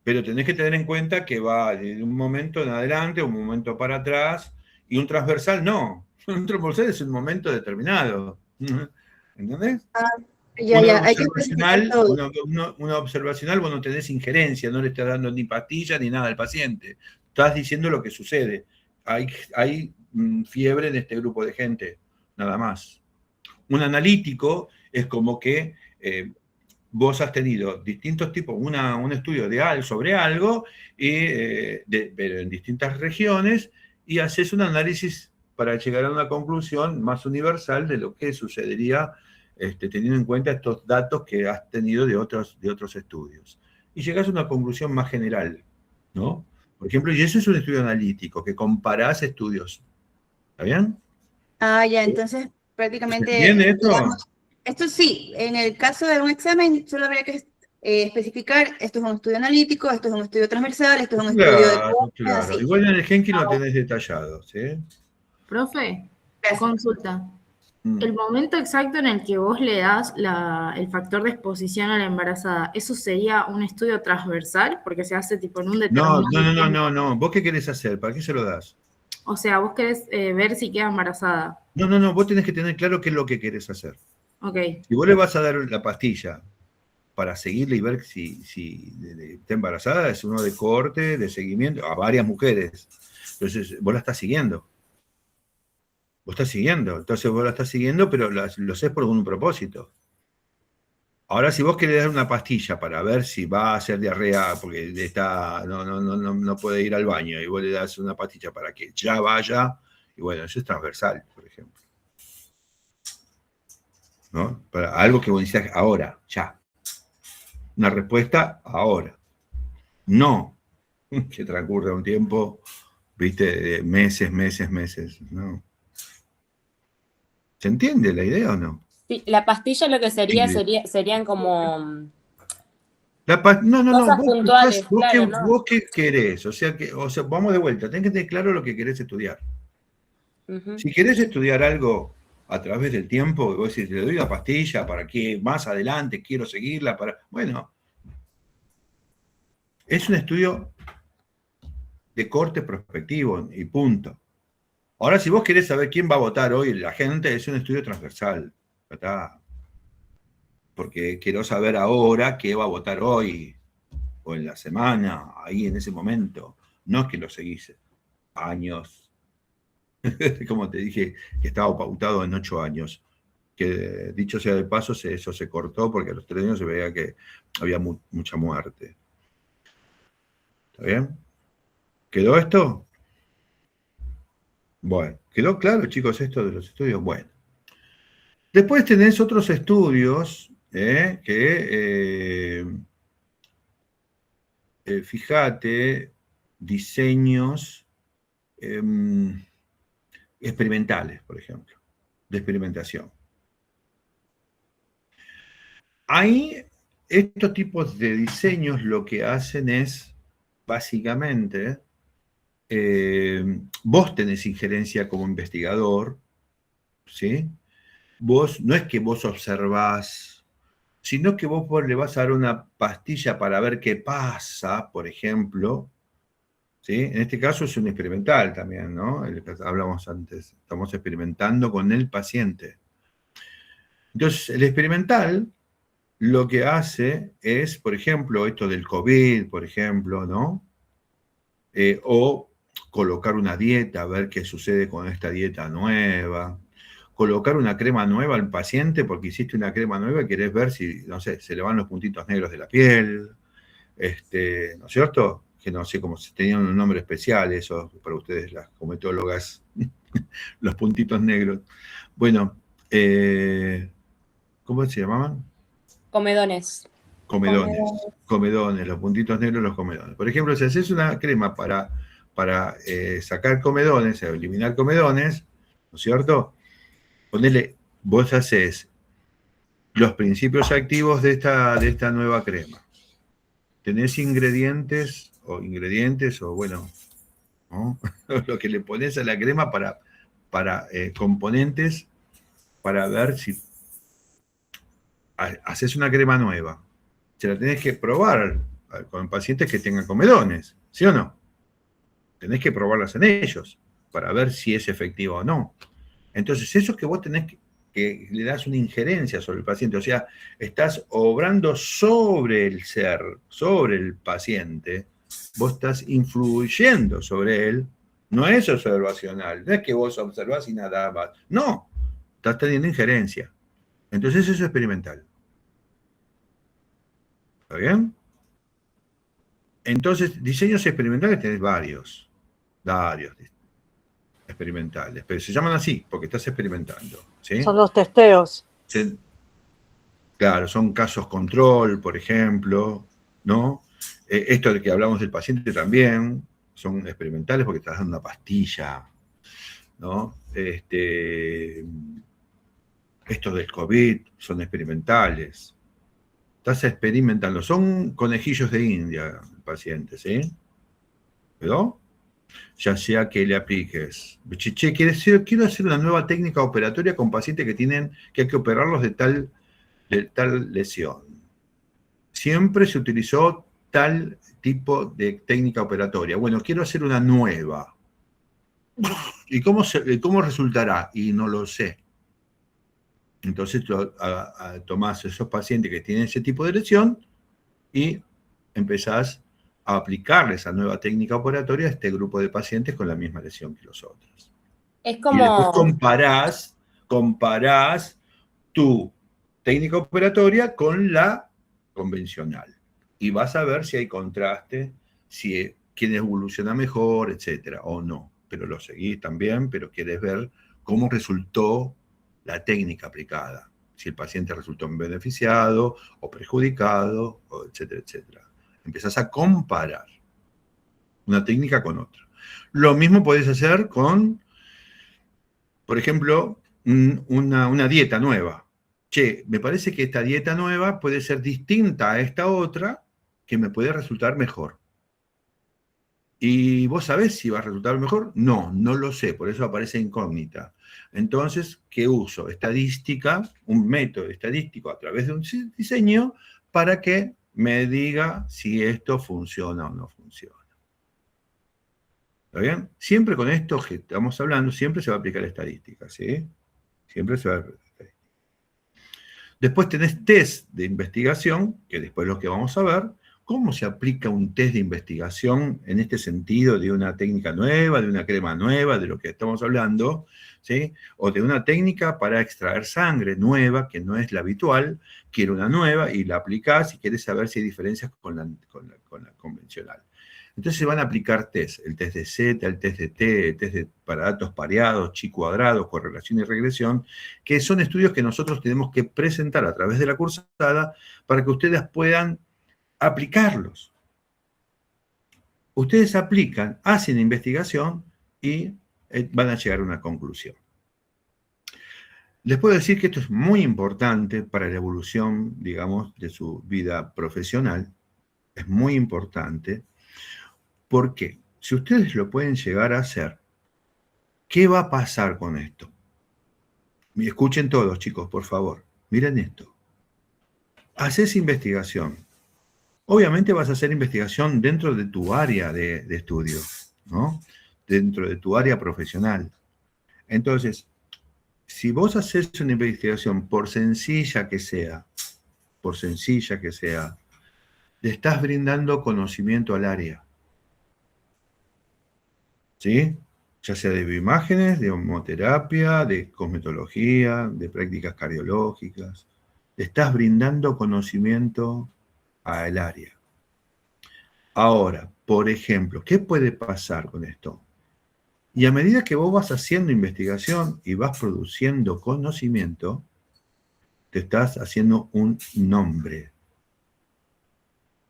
Pero tenés que tener en cuenta que va de un momento en adelante, un momento para atrás, y un transversal no. Un transversal es un momento determinado. ¿Entendés? Una observacional, vos no tenés injerencia, no le estás dando ni pastilla ni nada al paciente. Estás diciendo lo que sucede. Hay fiebre en este grupo de gente, nada más. Un analítico es como que vos has tenido distintos tipos, un estudio sobre algo, pero en distintas regiones, y haces un análisis para llegar a una conclusión más universal de lo que sucedería teniendo en cuenta estos datos que has tenido de otros estudios. Y llegas a una conclusión más general, ¿no? Por ejemplo, y eso es un estudio analítico, que comparás estudios. ¿Está bien? Ah, ya, entonces prácticamente... ¿Bien esto? Digamos, esto sí, en el caso de un examen solo habría que especificar, esto es un estudio analítico, esto es un estudio transversal, esto es un estudio de... Claro. Igual en el Genki lo tenés detallado, ¿sí? Profe, consulta. El momento exacto en el que vos le das el factor de exposición a la embarazada, ¿eso sería un estudio transversal? Porque se hace tipo en un determinado... No. ¿Vos qué querés hacer? ¿Para qué se lo das? O sea, vos querés ver si queda embarazada. No. Vos tenés que tener claro qué es lo que querés hacer. Ok. Si vos le vas a dar la pastilla para seguirle y ver si está embarazada, es uno de cohorte, de seguimiento, a varias mujeres. Entonces, vos la estás siguiendo. Entonces vos la estás siguiendo, pero lo haces por un propósito. Ahora, si vos querés dar una pastilla para ver si va a hacer diarrea porque no puede ir al baño, y vos le das una pastilla para que ya vaya, y bueno, eso es transversal, por ejemplo. ¿No? Para algo que vos decís ahora, ya. Una respuesta ahora. No que transcurra un tiempo, viste, de meses, ¿no? ¿Se entiende la idea o no? Sí, la pastilla lo que serían como... No. Puntuales, ¿Vos qué querés? O sea, vamos de vuelta. Tenés que tener claro lo que querés estudiar. Si querés estudiar algo a través del tiempo, vos decís, le doy la pastilla para que más adelante quiero seguirla Bueno, es un estudio de corte prospectivo y punto. Ahora, si vos querés saber quién va a votar hoy la gente, es un estudio transversal. ¿Verdad? Porque quiero saber ahora qué va a votar hoy, o en la semana, ahí en ese momento. No es que lo seguís años. Como te dije, que estaba pautado en 8 años. Que dicho sea de paso, eso se cortó porque a los 3 años se veía que había mucha muerte. ¿Está bien? ¿Quedó esto? Bueno, ¿quedó claro, chicos, esto de los estudios? Bueno. Después tenés otros estudios fíjate, diseños experimentales, por ejemplo, de experimentación. Ahí, estos tipos de diseños lo que hacen es, básicamente, vos tenés injerencia como investigador, ¿sí? Vos, no es que vos observás, sino que vos le vas a dar una pastilla para ver qué pasa, por ejemplo, ¿sí? En este caso es un experimental también, ¿no? El que hablamos antes, estamos experimentando con el paciente. Entonces, el experimental lo que hace es, por ejemplo, esto del COVID, por ejemplo, ¿no? O colocar una dieta, a ver qué sucede con esta dieta nueva. Colocar una crema nueva al paciente porque hiciste una crema nueva y querés ver si, no sé, se le van los puntitos negros de la piel, ¿no es cierto? Que no sé cómo se tenían un nombre especial eso para ustedes, las cometólogas, los puntitos negros. Bueno, ¿cómo se llamaban? Comedones. Comedones, los puntitos negros, los comedones. Por ejemplo, si haces una crema para sacar comedones, eliminar comedones, ¿no es cierto? Ponele, vos haces los principios activos de esta nueva crema. Tenés ingredientes, o bueno, ¿no? Lo que le pones a la crema para componentes, para ver si haces una crema nueva. Se la tenés que probar con pacientes que tengan comedones, ¿sí o no? Tenés que probarlas en ellos para ver si es efectiva o no. Entonces, eso es que vos tenés que le das una injerencia sobre el paciente, o sea, estás obrando sobre el ser, sobre el paciente, vos estás influyendo sobre él, no es observacional, no es que vos observás y nada más, no, estás teniendo injerencia. Entonces, eso es experimental. ¿Está bien? Entonces, diseños experimentales tenés varios experimentales, pero se llaman así porque estás experimentando, ¿sí? Son los testeos. Claro, son casos control, por ejemplo, ¿no? Esto de que hablamos del paciente también, son experimentales porque estás dando una pastilla, ¿no? Estos del COVID son experimentales. Estás experimentando, son conejillos de India, el paciente, ¿sí? ¿Pero? Ya sea que le apliques. Che, quiero hacer una nueva técnica operatoria con pacientes que hay que operarlos de tal lesión. Siempre se utilizó tal tipo de técnica operatoria. Bueno, quiero hacer una nueva. ¿Y cómo resultará? Y no lo sé. Entonces tomás esos pacientes que tienen ese tipo de lesión y empezás a aplicarle esa nueva técnica operatoria a este grupo de pacientes con la misma lesión que los otros. Es como... Y después comparás tu técnica operatoria con la convencional. Y vas a ver si hay contraste, quién evoluciona mejor, etcétera, o no. Pero lo seguís también, pero quieres ver cómo resultó la técnica aplicada. Si el paciente resultó beneficiado o perjudicado, etcétera, etcétera. Empezás a comparar una técnica con otra. Lo mismo podés hacer con, por ejemplo, una dieta nueva. Che, me parece que esta dieta nueva puede ser distinta a esta otra que me puede resultar mejor. ¿Y vos sabés si va a resultar mejor? No, no lo sé, por eso aparece incógnita. Entonces, ¿qué uso? Estadística, un método estadístico a través de un diseño para que me diga si esto funciona o no funciona. ¿Está bien? Siempre con esto que estamos hablando, siempre se va a aplicar estadística, ¿sí? Siempre se va a aplicar estadística. Después tenés test de investigación, que después es lo que vamos a ver. ¿Cómo se aplica un test de investigación en este sentido de una técnica nueva, de una crema nueva, de lo que estamos hablando, ¿sí? O de una técnica para extraer sangre nueva, que no es la habitual, quiero una nueva y la aplicás y querés saber si hay diferencias con la convencional. Entonces se van a aplicar test, el test de Z, el test de T, el test para datos pareados, chi cuadrado, correlación y regresión, que son estudios que nosotros tenemos que presentar a través de la cursada para que ustedes puedan aplicarlos. Ustedes aplican, hacen investigación y van a llegar a una conclusión. Les puedo decir que esto es muy importante para la evolución, digamos, de su vida profesional. Es muy importante. ¿Por qué? si ustedes lo pueden llegar a hacer, ¿qué va a pasar con esto? Escuchen todos, chicos, por favor. Miren esto. Haces investigación. Obviamente vas a hacer investigación dentro de tu área de estudio, ¿no? Dentro de tu área profesional. Entonces, si vos haces una investigación, por sencilla que sea, le estás brindando conocimiento al área. ¿Sí? Ya sea de bioimágenes, de homoterapia, de cosmetología, de prácticas cardiológicas. Le estás brindando conocimiento al área. Ahora, por ejemplo, ¿qué puede pasar con esto? Y a medida que vos vas haciendo investigación y vas produciendo conocimiento, te estás haciendo un nombre.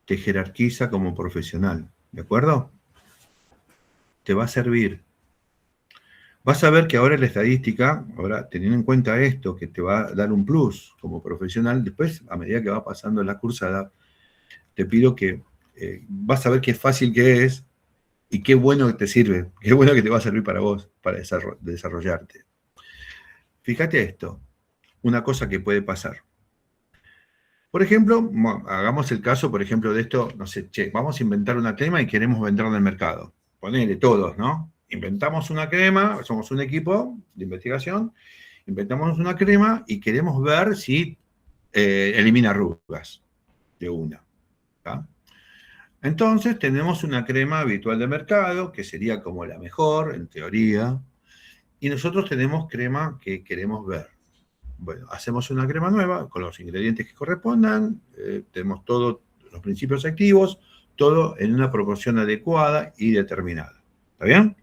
Te jerarquiza como profesional, ¿de acuerdo? Te va a servir. Vas a ver que ahora la estadística, ahora teniendo en cuenta esto, que te va a dar un plus como profesional, después, a medida que va pasando la cursada, te pido que vas a ver qué fácil que es y qué bueno que te sirve, qué bueno que te va a servir para vos, para desarrollarte. Fíjate esto, una cosa que puede pasar. Por ejemplo, hagamos el caso, por ejemplo, de esto, no sé, vamos a inventar una crema y queremos venderla en el mercado. Ponele todos, ¿no? Inventamos una crema, somos un equipo de investigación, inventamos una crema y queremos ver si elimina arrugas de una. ¿Tá? Entonces tenemos una crema habitual de mercado, que sería como la mejor, en teoría, y nosotros tenemos crema que queremos ver. Bueno, hacemos una crema nueva con los ingredientes que correspondan, tenemos todos los principios activos, todo en una proporción adecuada y determinada. ¿Está bien?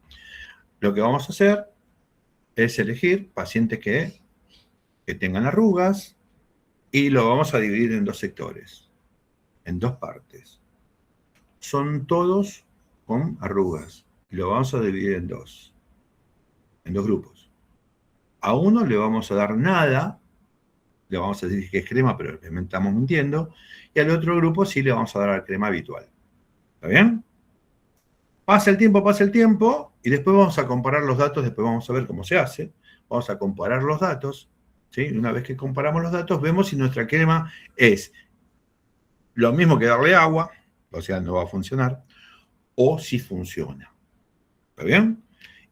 Lo que vamos a hacer es elegir pacientes que tengan arrugas y lo vamos a dividir en dos sectores, en dos partes. Son todos con arrugas y lo vamos a dividir en dos grupos. A uno le vamos a dar nada, le vamos a decir que es crema, pero le estamos mintiendo, y al otro grupo sí le vamos a dar la crema habitual. ¿Está bien? Pasa el tiempo, y después vamos a comparar los datos, después vamos a ver cómo se hace. Vamos a comparar los datos, ¿sí? Y una vez que comparamos los datos, vemos si nuestra crema es lo mismo que darle agua, o sea, no va a funcionar, o si funciona. ¿Está bien?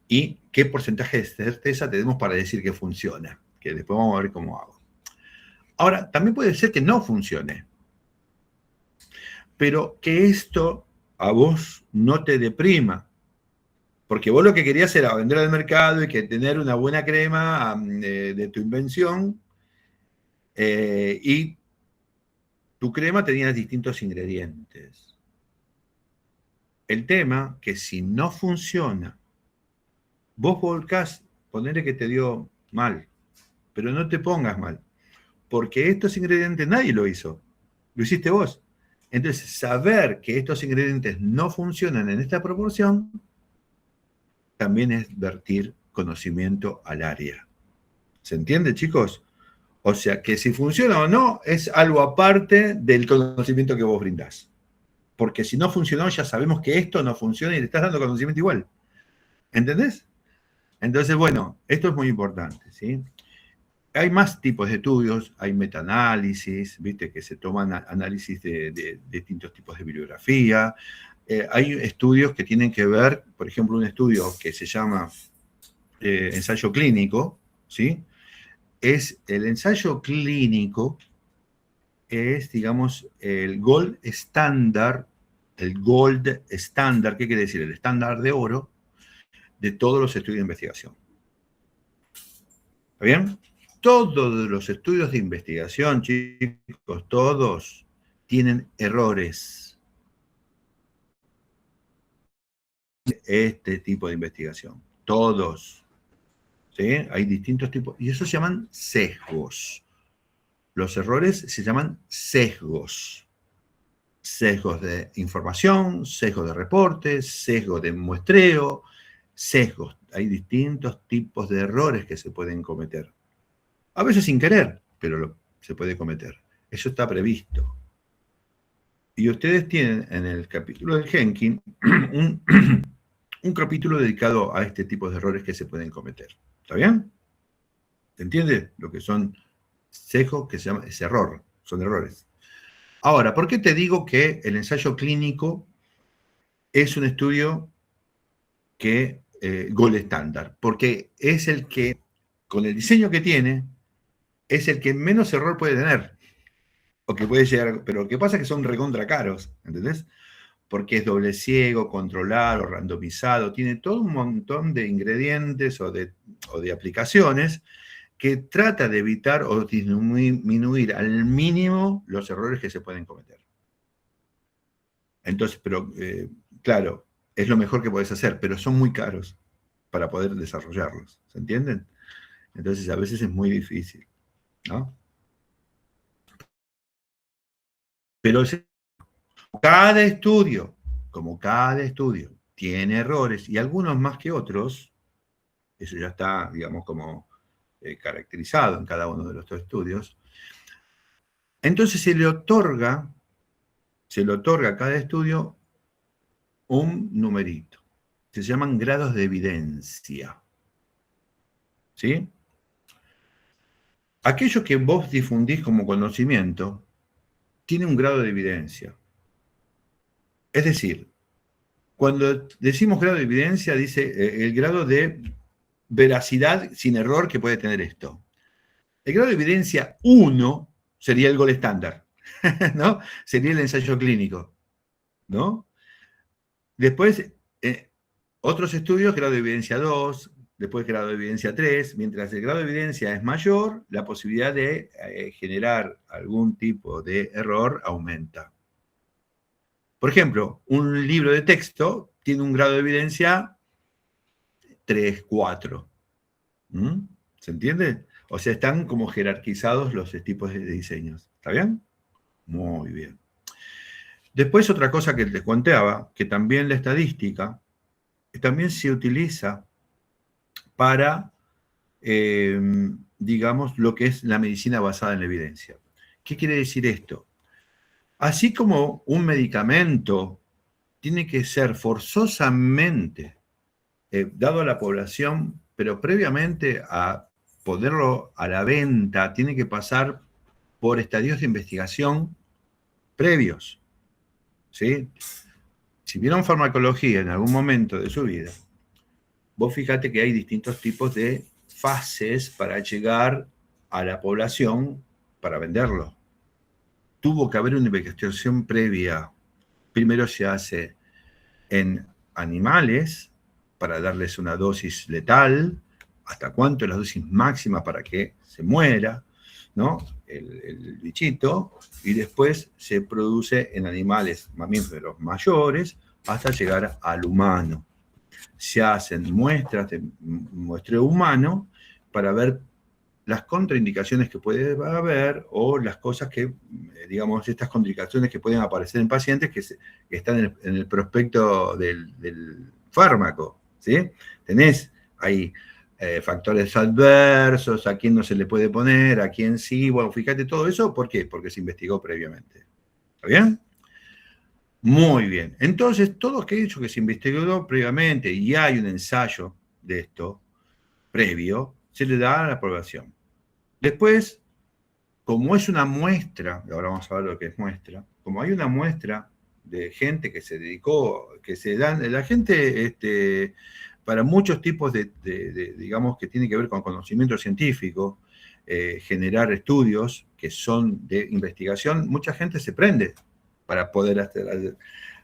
Y qué porcentaje de certeza tenemos para decir que funciona, que después vamos a ver cómo hago. Ahora, también puede ser que no funcione, pero que esto a vos no te deprima, porque vos lo que querías era vender al mercado y que tener una buena crema de tu invención, y tu crema tenía distintos ingredientes. El tema que si no funciona, vos volcás, ponele que te dio mal, pero no te pongas mal, porque estos ingredientes nadie lo hizo, lo hiciste vos. Entonces, saber que estos ingredientes no funcionan en esta proporción, también es vertir conocimiento al área. ¿Se entiende, chicos? O sea, que si funciona o no, es algo aparte del conocimiento que vos brindás. Porque si no funcionó, ya sabemos que esto no funciona y le estás dando conocimiento igual. ¿Entendés? Entonces, bueno, esto es muy importante, ¿sí? Hay más tipos de estudios, hay metaanálisis, ¿viste? Que se toman análisis de distintos tipos de bibliografía. Hay estudios que tienen que ver, por ejemplo, un estudio que se llama ensayo clínico, ¿sí? El ensayo clínico es, digamos, el gold estándar, ¿qué quiere decir? El estándar de oro de todos los estudios de investigación. ¿Está bien? Todos los estudios de investigación, chicos, todos tienen errores. Este tipo de investigación, todos. ¿Sí? Hay distintos tipos, y eso se llaman sesgos. Los errores se llaman sesgos. Sesgos de información, sesgos de reportes, sesgos de muestreo, sesgos. Hay distintos tipos de errores que se pueden cometer. A veces sin querer, pero se puede cometer. Eso está previsto. Y ustedes tienen en el capítulo del Genkin un capítulo dedicado a este tipo de errores que se pueden cometer. ¿Está bien? ¿Se entiende? Lo que son sesgos, que se llama, es error, son errores. Ahora, ¿por qué te digo que el ensayo clínico es un estudio que gold estándar? Porque es el que, con el diseño que tiene, es el que menos error puede tener. O que puede llegar, pero lo que pasa es que son recontra caros, ¿entendés? Porque es doble ciego, controlado, randomizado, tiene todo un montón de ingredientes o de aplicaciones que trata de evitar o disminuir al mínimo los errores que se pueden cometer. Entonces, pero claro, es lo mejor que podés hacer, pero son muy caros para poder desarrollarlos, ¿se entienden? Entonces a veces es muy difícil, ¿no? Pero cada estudio, como cada estudio, tiene errores, y algunos más que otros, eso ya está, digamos, como caracterizado en cada uno de los estudios. Entonces se le otorga a cada estudio un numerito. Se llaman grados de evidencia. ¿Sí? Aquello que vos difundís como conocimiento tiene un grado de evidencia. Es decir, cuando decimos grado de evidencia, dice el grado de veracidad sin error que puede tener esto. El grado de evidencia 1 sería el gold estándar, ¿no? Sería el ensayo clínico, ¿no? Después, otros estudios, grado de evidencia 2, después grado de evidencia 3, mientras el grado de evidencia es mayor, la posibilidad de generar algún tipo de error aumenta. Por ejemplo, un libro de texto tiene un grado de evidencia 3, 4. ¿Se entiende? O sea, están como jerarquizados los tipos de diseños. ¿Está bien? Muy bien. Después otra cosa que les contaba, que también la estadística también se utiliza para, digamos, lo que es la medicina basada en la evidencia. ¿Qué quiere decir esto? Así como un medicamento tiene que ser forzosamente dado a la población, pero previamente a ponerlo a la venta, tiene que pasar por estadios de investigación previos. ¿Sí? Si vieron farmacología en algún momento de su vida, vos fíjate que hay distintos tipos de fases para llegar a la población para venderlo. Tuvo que haber una investigación previa. Primero se hace en animales para darles una dosis letal, hasta cuánto es la dosis máxima para que se muera, ¿no? El bichito, y después se produce en animales, mamíferos mayores, hasta llegar al humano. Se hacen muestras de muestreo humano para ver las contraindicaciones que puede haber o las cosas que, digamos, estas contraindicaciones que pueden aparecer en pacientes que están en el prospecto del fármaco, ¿sí? Tenés ahí factores adversos, a quién no se le puede poner, a quién sí, bueno, fíjate todo eso, ¿por qué? Porque se investigó previamente. ¿Está bien? Muy bien. Entonces, todo aquello que se investigó previamente y hay un ensayo de esto previo, se le da la aprobación. Después, como es una muestra, y ahora vamos a ver lo que es muestra, como hay una muestra de gente que se dedicó, que se dan, la gente, para muchos tipos digamos, que tiene que ver con conocimiento científico, generar estudios que son de investigación, mucha gente se prende para poder hacer.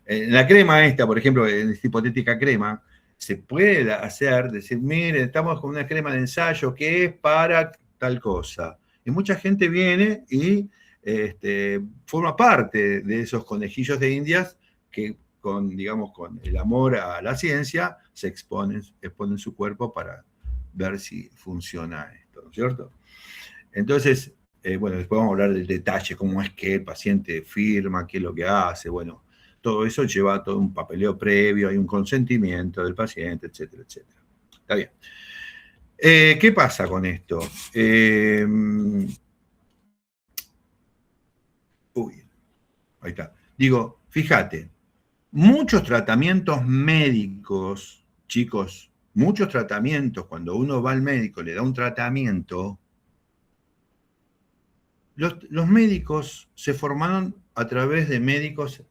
En la crema esta, por ejemplo, en esta hipotética crema, se puede hacer, decir, miren, estamos con una crema de ensayo que es para tal cosa. Y mucha gente viene y forma parte de esos conejillos de indias que digamos, con el amor a la ciencia, se exponen su cuerpo para ver si funciona esto, ¿no es cierto? Entonces, bueno, después vamos a hablar del detalle, cómo es que el paciente firma, qué es lo que hace, bueno, todo eso lleva a todo un papeleo previo, hay un consentimiento del paciente, etcétera, etcétera. Está bien. ¿Qué pasa con esto? Ahí está. Digo, fíjate, muchos tratamientos médicos chicos, muchos tratamientos, cuando uno va al médico, le da un tratamiento, los médicos se formaron a través de médicos.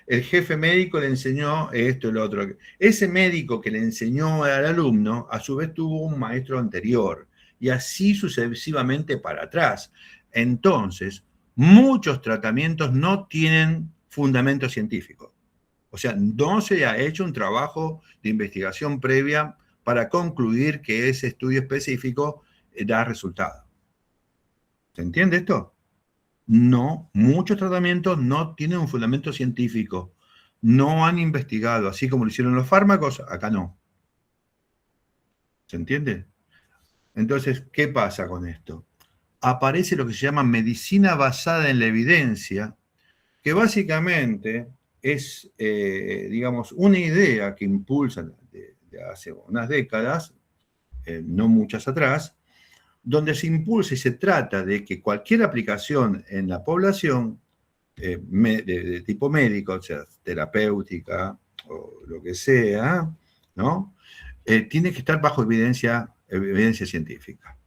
El jefe médico le enseñó esto y lo otro. Ese médico que le enseñó al alumno, a su vez tuvo un maestro anterior, y así sucesivamente para atrás. Entonces, muchos tratamientos no tienen fundamento científico. O sea, no se ha hecho un trabajo de investigación previa para concluir que ese estudio específico da resultado. ¿Se entiende esto? No, muchos tratamientos no tienen un fundamento científico. No han investigado, así como lo hicieron los fármacos, acá no. ¿Se entiende? Entonces, ¿qué pasa con esto? Aparece lo que se llama medicina basada en la evidencia, que básicamente es, digamos, una idea que impulsan de hace unas décadas, no muchas atrás, donde se impulsa y se trata de que cualquier aplicación en la población de tipo médico, o sea, terapéutica o lo que sea, ¿no? Tiene que estar bajo evidencia científica.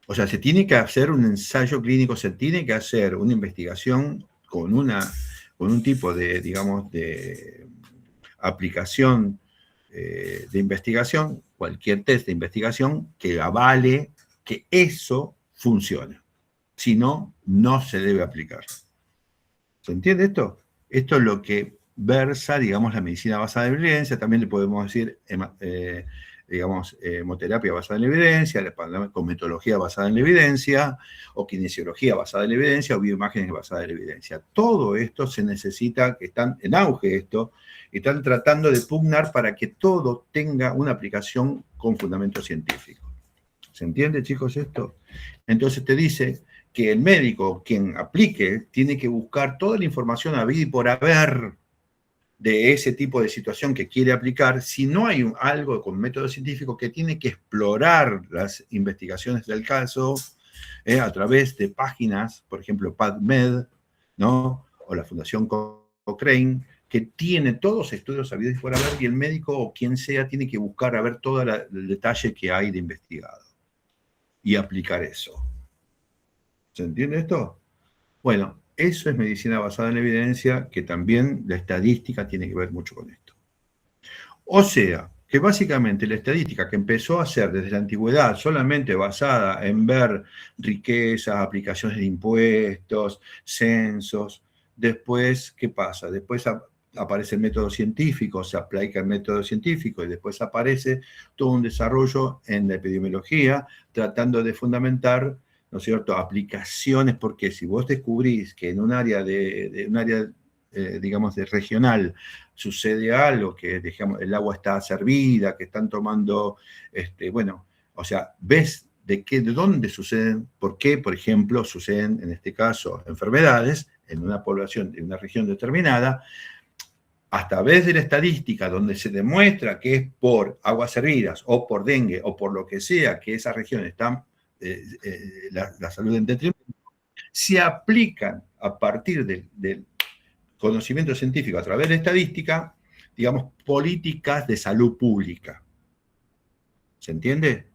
O sea, se tiene que hacer un ensayo clínico, se tiene que hacer una investigación con un tipo de, digamos, de aplicación de investigación, cualquier test de investigación que avale que eso funciona. Si no, no se debe aplicar. ¿Se entiende esto? Esto es lo que versa, digamos, la medicina basada en evidencia. También le podemos decir, digamos, hemoterapia basada en la evidencia, cosmetología basada en la evidencia, o kinesiología basada en la evidencia, o bioimágenes basadas en la evidencia. Todo esto se necesita, que están en auge esto, y están tratando de pugnar para que todo tenga una aplicación con fundamento científico. ¿Se entiende, chicos, esto? Entonces te dice que el médico, quien aplique, tiene que buscar toda la información habida y por haber de ese tipo de situación que quiere aplicar. Si no hay algo con método científico, que tiene que explorar las investigaciones del caso a través de páginas, por ejemplo, PubMed, ¿no? O la Fundación Cochrane, que tiene todos estudios habidos y por haber, y el médico o quien sea tiene que buscar a ver todo el detalle que hay de investigado y aplicar eso. ¿Se entiende esto? Bueno, eso es medicina basada en la evidencia, que también la estadística tiene que ver mucho con esto. O sea, que básicamente la estadística que empezó a ser desde la antigüedad solamente basada en ver riquezas, aplicaciones de impuestos, censos, después, ¿qué pasa? Después aparece el método científico, se aplica el método científico y después aparece todo un desarrollo en la epidemiología tratando de fundamentar, ¿no es cierto?, aplicaciones, porque si vos descubrís que en un área, digamos, de regional sucede algo, que digamos, el agua está servida, que están tomando, bueno, o sea, ves de dónde suceden, por qué, por ejemplo, suceden, en este caso, enfermedades en una población de una región determinada, a través de la estadística, donde se demuestra que es por aguas servidas o por dengue o por lo que sea que esa región está la salud en detrimento, se aplican a partir del conocimiento científico a través de estadística, digamos, políticas de salud pública. ¿Se entiende?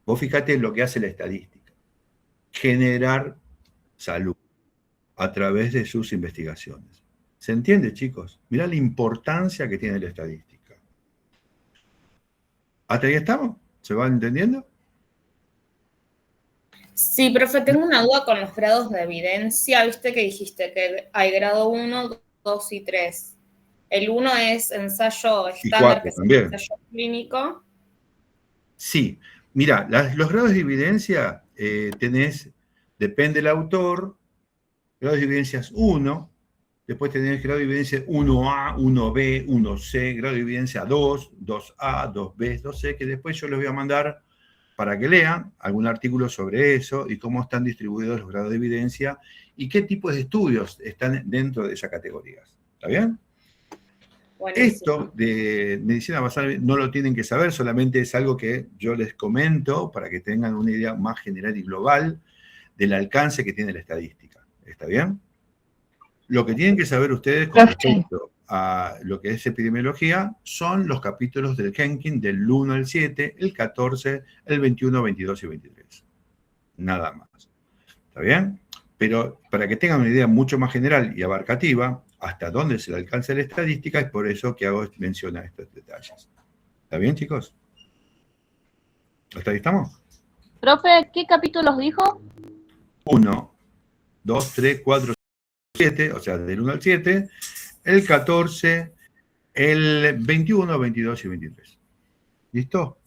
Vos fíjate en lo que hace la estadística. Generar salud a través de sus investigaciones. ¿Se entiende, chicos? Mirá la importancia que tiene la estadística. ¿Hasta ahí estamos? ¿Se van entendiendo? Sí, profe, tengo una duda con los grados de evidencia. Viste que dijiste que hay grado 1, 2 y 3. El 1 es ensayo estándar, que es el ensayo clínico. Sí, mira, los grados de evidencia tenés, depende del autor, grados de evidencia 1, después tenés grado de evidencia 1A, 1B, 1C, grado de evidencia 2, 2A, 2B, 2C, que después yo les voy a mandar para que lean algún artículo sobre eso y cómo están distribuidos los grados de evidencia y qué tipos de estudios están dentro de esas categorías. ¿Está bien? Buenísimo. Esto de medicina basada no lo tienen que saber, solamente es algo que yo les comento para que tengan una idea más general y global del alcance que tiene la estadística. ¿Está bien? Lo que tienen que saber ustedes con respecto a lo que es epidemiología son los capítulos del Henkin del 1 al 7, el 14, el 21, 22 y 23. Nada más. ¿Está bien? Pero para que tengan una idea mucho más general y abarcativa, hasta dónde se le alcanza la estadística, es por eso que hago mención a estos detalles. ¿Está bien, chicos? ¿Hasta ahí estamos? Profe, ¿qué capítulos dijo? 1, 2, 3, 4, 7, o sea, del 1 al 7, el 14, el 21, 22 y 23. ¿Listo?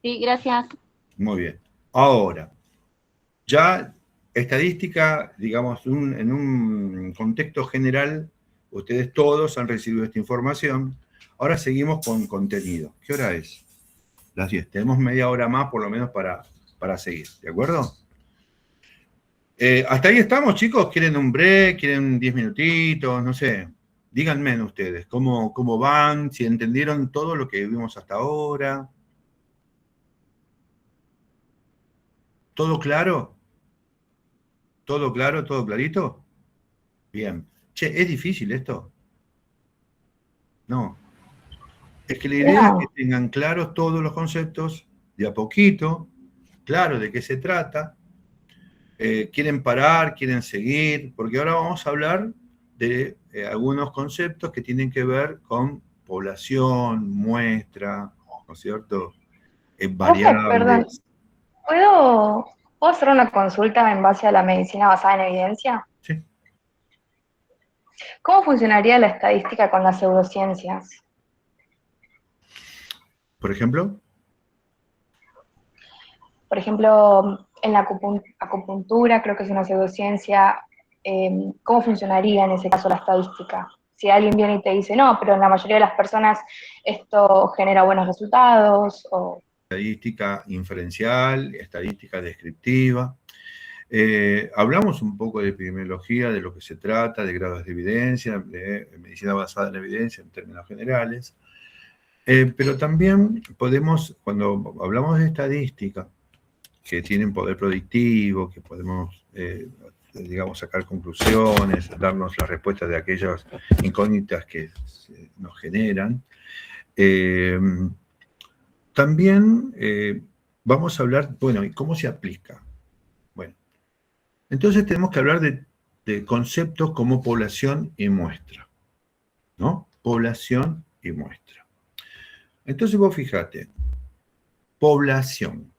Sí, gracias. Muy bien. Ahora, ya estadística, digamos, en un contexto general, ustedes todos han recibido esta información. Ahora seguimos con contenido. ¿Qué hora es? Las 10. Tenemos media hora más, por lo menos, para seguir. ¿De acuerdo? ¿Hasta ahí estamos, chicos? ¿Quieren un break? ¿Quieren 10 minutitos? No sé. Díganme ustedes, ¿cómo van? ¿Si entendieron todo lo que vimos hasta ahora? ¿Todo claro? ¿Todo claro? ¿Todo clarito? Bien. Che, ¿es difícil esto? No. Es que la idea es que tengan claros todos los conceptos, de a poquito, claro de qué se trata. Quieren parar, quieren seguir, porque ahora vamos a hablar de algunos conceptos que tienen que ver con población, muestra, ¿no es cierto? Variables. Perdón, ¿puedo hacer una consulta en base a la medicina basada en evidencia? Sí. ¿Cómo funcionaría la estadística con las pseudociencias? ¿Por ejemplo? Por ejemplo, en la acupuntura, creo que es una pseudociencia. ¿Cómo funcionaría en ese caso la estadística? Si alguien viene y te dice, no, pero en la mayoría de las personas esto genera buenos resultados, o... Estadística inferencial, estadística descriptiva. Hablamos un poco de epidemiología, de lo que se trata, de grados de evidencia, de medicina basada en evidencia en términos generales. Pero también podemos, cuando hablamos de estadística, que tienen poder predictivo, que podemos, digamos, sacar conclusiones, darnos las respuestas de aquellas incógnitas que nos generan, también vamos a hablar, bueno, ¿y cómo se aplica? Bueno, entonces tenemos que hablar de conceptos como población y muestra, ¿no? Población y muestra. Entonces vos fíjate, población.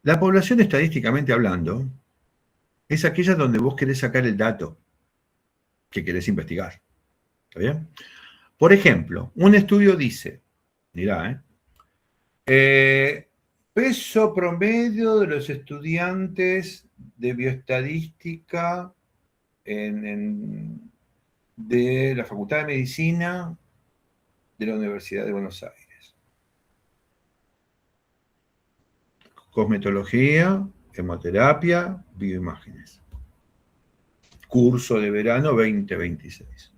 La población, estadísticamente hablando, es aquella donde vos querés sacar el dato que querés investigar. ¿Está bien? Por ejemplo, un estudio dice, mirá, peso promedio de los estudiantes de bioestadística de la Facultad de Medicina de la Universidad de Buenos Aires. Cosmetología, hemoterapia, bioimágenes. Curso de verano 2026.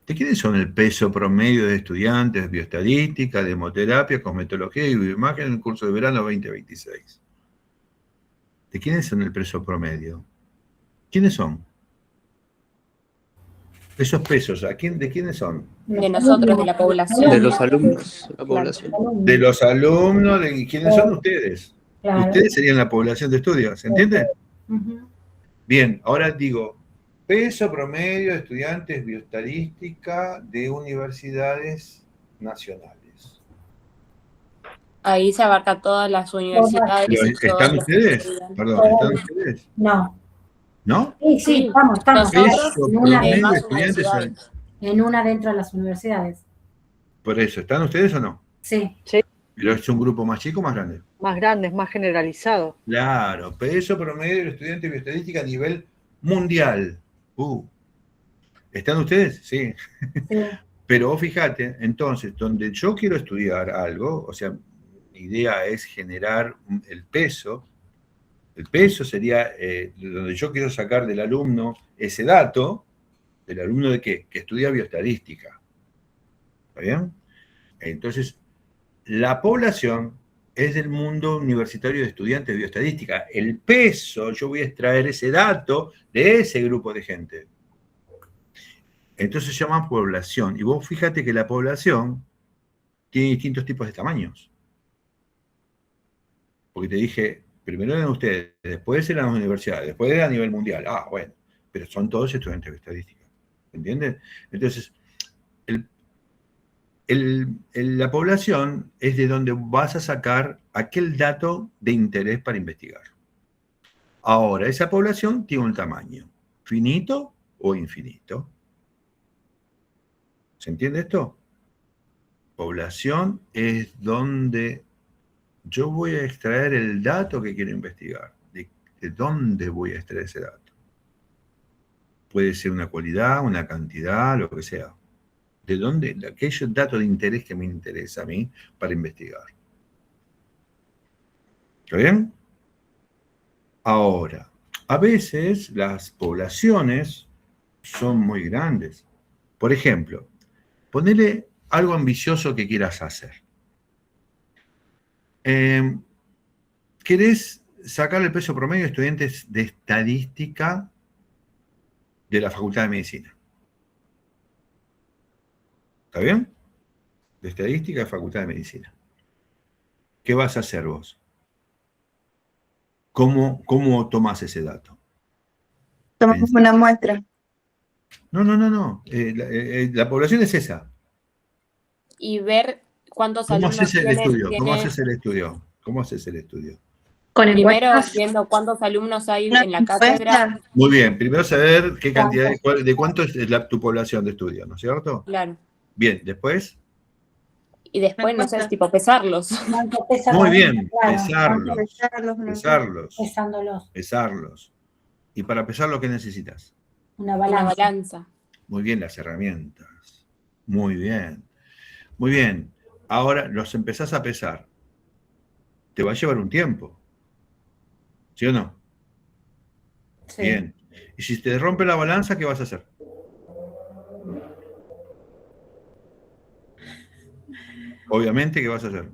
¿De quiénes son el peso promedio de estudiantes de bioestadística, de hemoterapia, cosmetología y bioimágenes en el curso de verano 2026? ¿De quiénes son el peso promedio? ¿Quiénes son? Esos pesos, ¿de quiénes son? De nosotros, de la población. De los alumnos, de la población. De los alumnos, ¿quiénes son ustedes? Claro. Ustedes serían la población de estudio, ¿se entiende? Bien, ahora digo, peso promedio de estudiantes bioestadística de universidades nacionales. Ahí se abarca todas las universidades. Pero, y todos ¿están los ustedes? estudiantes. Perdón, ¿están ustedes? No. ¿No? Sí, estamos. Nosotros, Peso En una, promedio de más estudiantes. universidades. en una dentro de las universidades. Por eso, ¿están ustedes o no? Sí. Sí, ¿Pero es un grupo más chico o más grande? más grandes, más generalizado. Claro, peso promedio de estudiantes de bioestadística a nivel mundial. ¿Están ustedes? Sí. Sí. Pero vos fíjate, entonces, donde yo quiero estudiar algo, o sea, mi idea es generar el peso sería donde yo quiero sacar del alumno ese dato, del alumno de qué? Que estudia bioestadística. ¿Está bien? Entonces, la población es del mundo universitario de estudiantes de bioestadística. El peso, yo voy a extraer ese dato de ese grupo de gente. Entonces se llama población. Y vos fíjate que la población tiene distintos tipos de tamaños. Porque te dije, primero eran ustedes, después eran las universidades, después era a nivel mundial. Ah, bueno, pero son todos estudiantes de estadística. ¿Entiendes? Entonces, la población es de donde vas a sacar aquel dato de interés para investigar. Ahora, esa población tiene un tamaño, finito o infinito. ¿Se entiende esto? Población es donde yo voy a extraer el dato que quiero investigar. ¿De dónde voy a extraer ese dato? Puede ser una cualidad, una cantidad, lo que sea. ¿De dónde? Aquellos datos de interés que me interesa a mí para investigar. ¿Está bien? Ahora, a veces las poblaciones son muy grandes. Por ejemplo, ponele algo ambicioso que quieras hacer. ¿Querés sacar el peso promedio de estudiantes de estadística de la Facultad de Medicina? ¿Está bien? De estadística de Facultad de Medicina. ¿Qué vas a hacer vos? ¿Cómo tomás ese dato? Tomamos una muestra. No. La población es esa. Y ver cuántos ¿Cómo alumnos haces el estudio? tiene. ¿Cómo haces el estudio? ¿Cómo haces el estudio? Primero viendo cuántos alumnos hay en la cátedra. Muy bien, primero saber qué cantidad, de cuánto es tu población de estudio, ¿no es cierto? Claro. Bien, después. Y después, no sé, es tipo pesarlos. Muy bien, Claro. pesarlos. ¿Y para pesarlo qué necesitas? Una balanza. Muy bien, las herramientas. Muy bien. Muy bien. Ahora los empezás a pesar. Te va a llevar un tiempo. ¿Sí o no? Sí. Bien. Y si te rompe la balanza, ¿qué vas a hacer? Obviamente, ¿qué vas a hacer?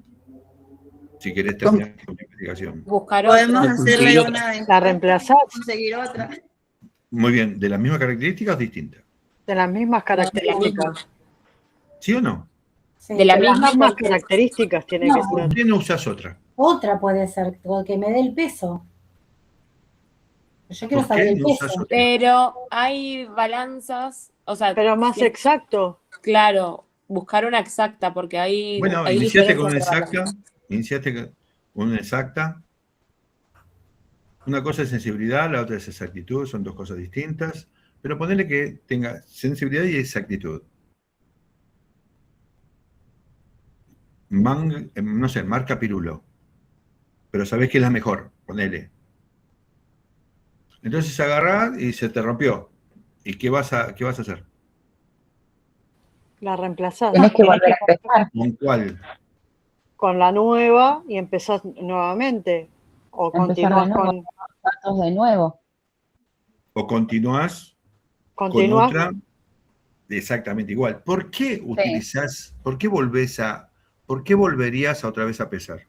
Si querés terminar tu investigación. Podemos hacerle La reemplazás. Conseguir otra. Muy bien. ¿De las mismas características o distintas? De las mismas características. ¿Sí o no? Sí. De las mismas características tiene que ¿Por ser. qué no usas otra? Otra puede ser, que me dé el peso. Yo quiero ¿Por qué saber el no usas peso. otra? Pero hay balanzas, o sea. Pero más exacto. Claro, buscar una exacta, porque hay. Bueno, hay iniciate con una diferencias de exacta. Iniciate con una exacta. Una cosa es sensibilidad, la otra es exactitud, son dos cosas distintas. Pero ponele que tenga sensibilidad y exactitud. No sé, marca Pirulo. Pero sabés que es la mejor, ponele. Entonces agarrás y se te rompió. ¿Y qué vas a hacer? La reemplazás. Tenés que volver a empezar. ¿Con cuál? Con la nueva y empezás nuevamente. O continuás con datos de nuevo. O continuás con otra exactamente igual. ¿Por qué utilizás, por qué volverías otra vez a pesar?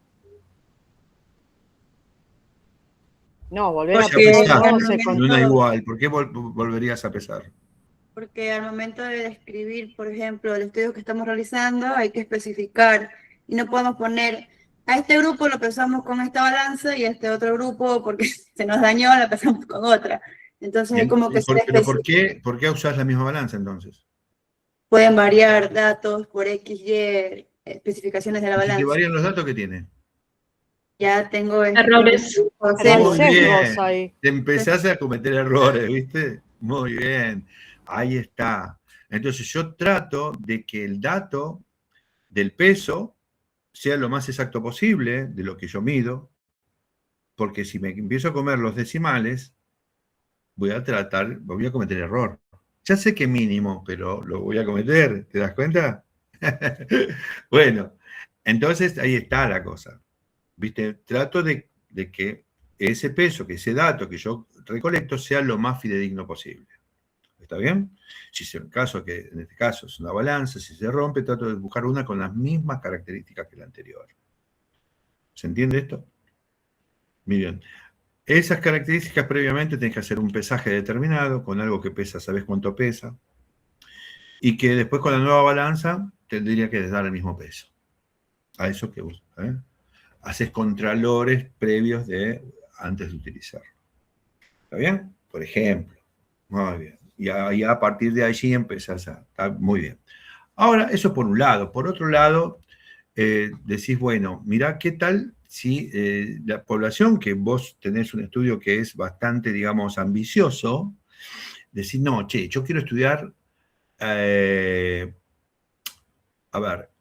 No, volver a Porque pesar. al No se momento- No era igual. ¿Por qué volverías a pesar? Porque al momento de describir, por ejemplo, el estudio que estamos realizando, hay que especificar y no podemos poner a este grupo lo pesamos con esta balanza y a este otro grupo, porque se nos dañó, la pesamos con otra. Entonces hay como que ser ¿Pero específico. por qué usás la misma balanza entonces? Pueden variar datos por X, Y, especificaciones de la Si te balanza. varían los datos, ¿qué tiene? Ya tengo Errores. Muy bien. ahí. Te empezás a cometer errores, ¿viste? Muy bien. Ahí está. Entonces yo trato de que el dato del peso sea lo más exacto posible de lo que yo mido, porque si me empiezo a comer los decimales, voy a cometer error. Ya sé que mínimo, pero lo voy a cometer, ¿te das cuenta? Bueno, entonces ahí está la cosa. ¿Viste? Trato de que ese peso, que ese dato que yo recolecto sea lo más fidedigno posible. ¿Está bien? Si es el caso, que en este caso es una balanza, si se rompe, trato de buscar una con las mismas características que la anterior. ¿Se entiende esto? Muy bien. Esas características previamente tenés que hacer un pesaje determinado con algo que pesa, sabés cuánto pesa. Y que después con la nueva balanza tendría que dar el mismo peso. A eso que usa. Haces contralores previos antes de utilizarlo. ¿Está bien? Por ejemplo. Muy bien. Y a partir de allí empezás a... Está muy bien. Ahora, eso por un lado. Por otro lado, decís, bueno, mirá qué tal si la población, que vos tenés un estudio que es bastante, digamos, ambicioso, decís, no, che, yo quiero estudiar, a ver,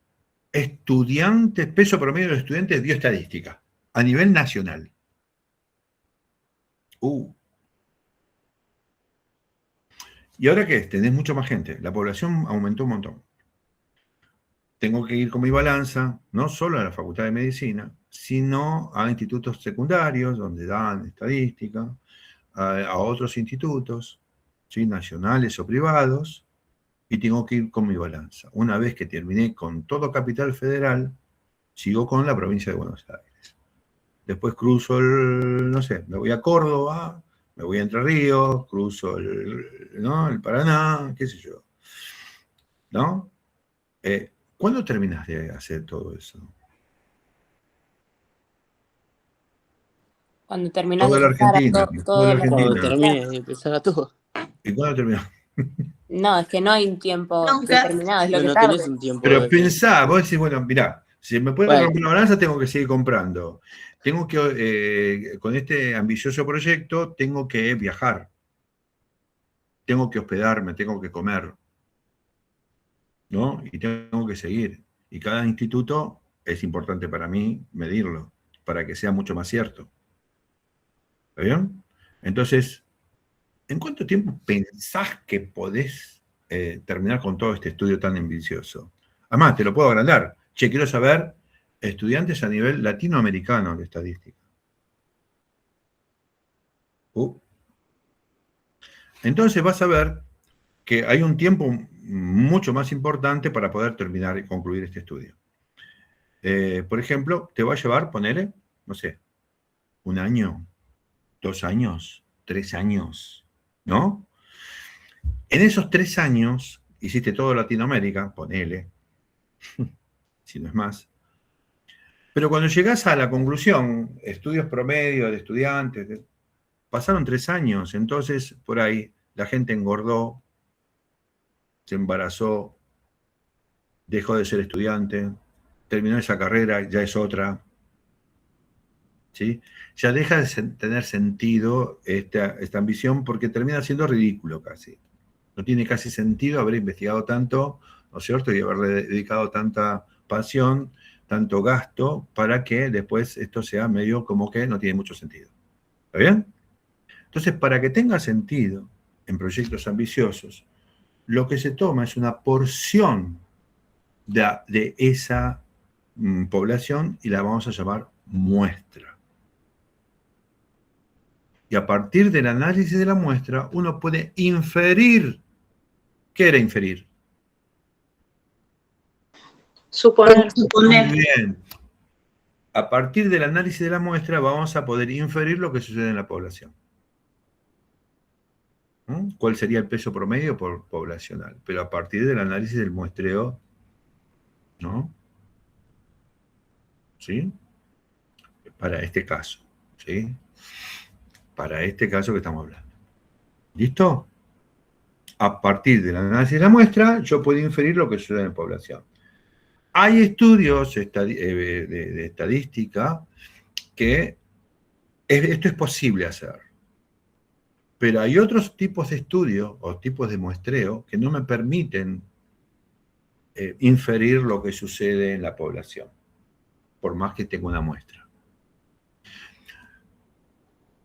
estudiantes, peso promedio de los estudiantes de bioestadística, a nivel nacional. ¿Y ahora qué es? Tenés mucho más gente. La población aumentó un montón. Tengo que ir con mi balanza, no solo a la Facultad de Medicina, sino a institutos secundarios donde dan estadística, a otros institutos, ¿sí? Nacionales o privados, y tengo que ir con mi balanza. Una vez que terminé con todo Capital Federal, sigo con la provincia de Buenos Aires. Después cruzo no sé, me voy a Córdoba, me voy a Entre Ríos, cruzo el Paraná, qué sé yo. ¿No? ¿Cuándo terminas de hacer todo eso? Cuando terminas Toda de la empezar a Argentina. todo lo Cuando termines de empezar a todo. ¿Y cuándo terminas? No, es que no hay un tiempo determinado, es lo que No tarde. tenés un tiempo. Pero pensá, vos decís, bueno, mirá, si me pueden romper la balanza, tengo que seguir comprando. Tengo que, con este ambicioso proyecto, tengo que viajar. Tengo que hospedarme, tengo que comer. ¿No? Y tengo que seguir. Y cada instituto es importante para mí medirlo, para que sea mucho más cierto. ¿Está bien? Entonces, ¿en cuánto tiempo pensás que podés terminar con todo este estudio tan ambicioso? Además, te lo puedo agrandar. Che, quiero saber estudiantes a nivel latinoamericano de estadística. Entonces vas a ver que hay un tiempo mucho más importante para poder terminar y concluir este estudio. Por ejemplo, te va a llevar, ponele, no sé, 1 año, 2 años, 3 años, ¿no? En esos 3 años, hiciste todo Latinoamérica, ponele, si no es más. Pero cuando llegás a la conclusión, estudios promedio de estudiantes, pasaron 3 años, entonces por ahí la gente engordó, se embarazó, dejó de ser estudiante, terminó esa carrera, ya es otra. ¿Sí? Ya deja de tener sentido esta ambición porque termina siendo ridículo casi. No tiene casi sentido haber investigado tanto, ¿no es cierto? Y haberle dedicado tanta pasión, tanto gasto, para que después esto sea medio como que no tiene mucho sentido. ¿Está bien? Entonces, para que tenga sentido en proyectos ambiciosos, lo que se toma es una porción de esa población y la vamos a llamar muestra. Y a partir del análisis de la muestra, uno puede inferir. ¿Qué era inferir? Suponer. Muy bien. A partir del análisis de la muestra vamos a poder inferir lo que sucede en la población. ¿Cuál sería el peso promedio poblacional? Pero a partir del análisis del muestreo, ¿no? ¿Sí? Para este caso, ¿sí? Para este caso que estamos hablando. ¿Listo? A partir del análisis de la muestra, yo puedo inferir lo que sucede en la población. Hay estudios de estadística que esto es posible hacer. Pero hay otros tipos de estudio o tipos de muestreo que no me permiten inferir lo que sucede en la población, por más que tenga una muestra.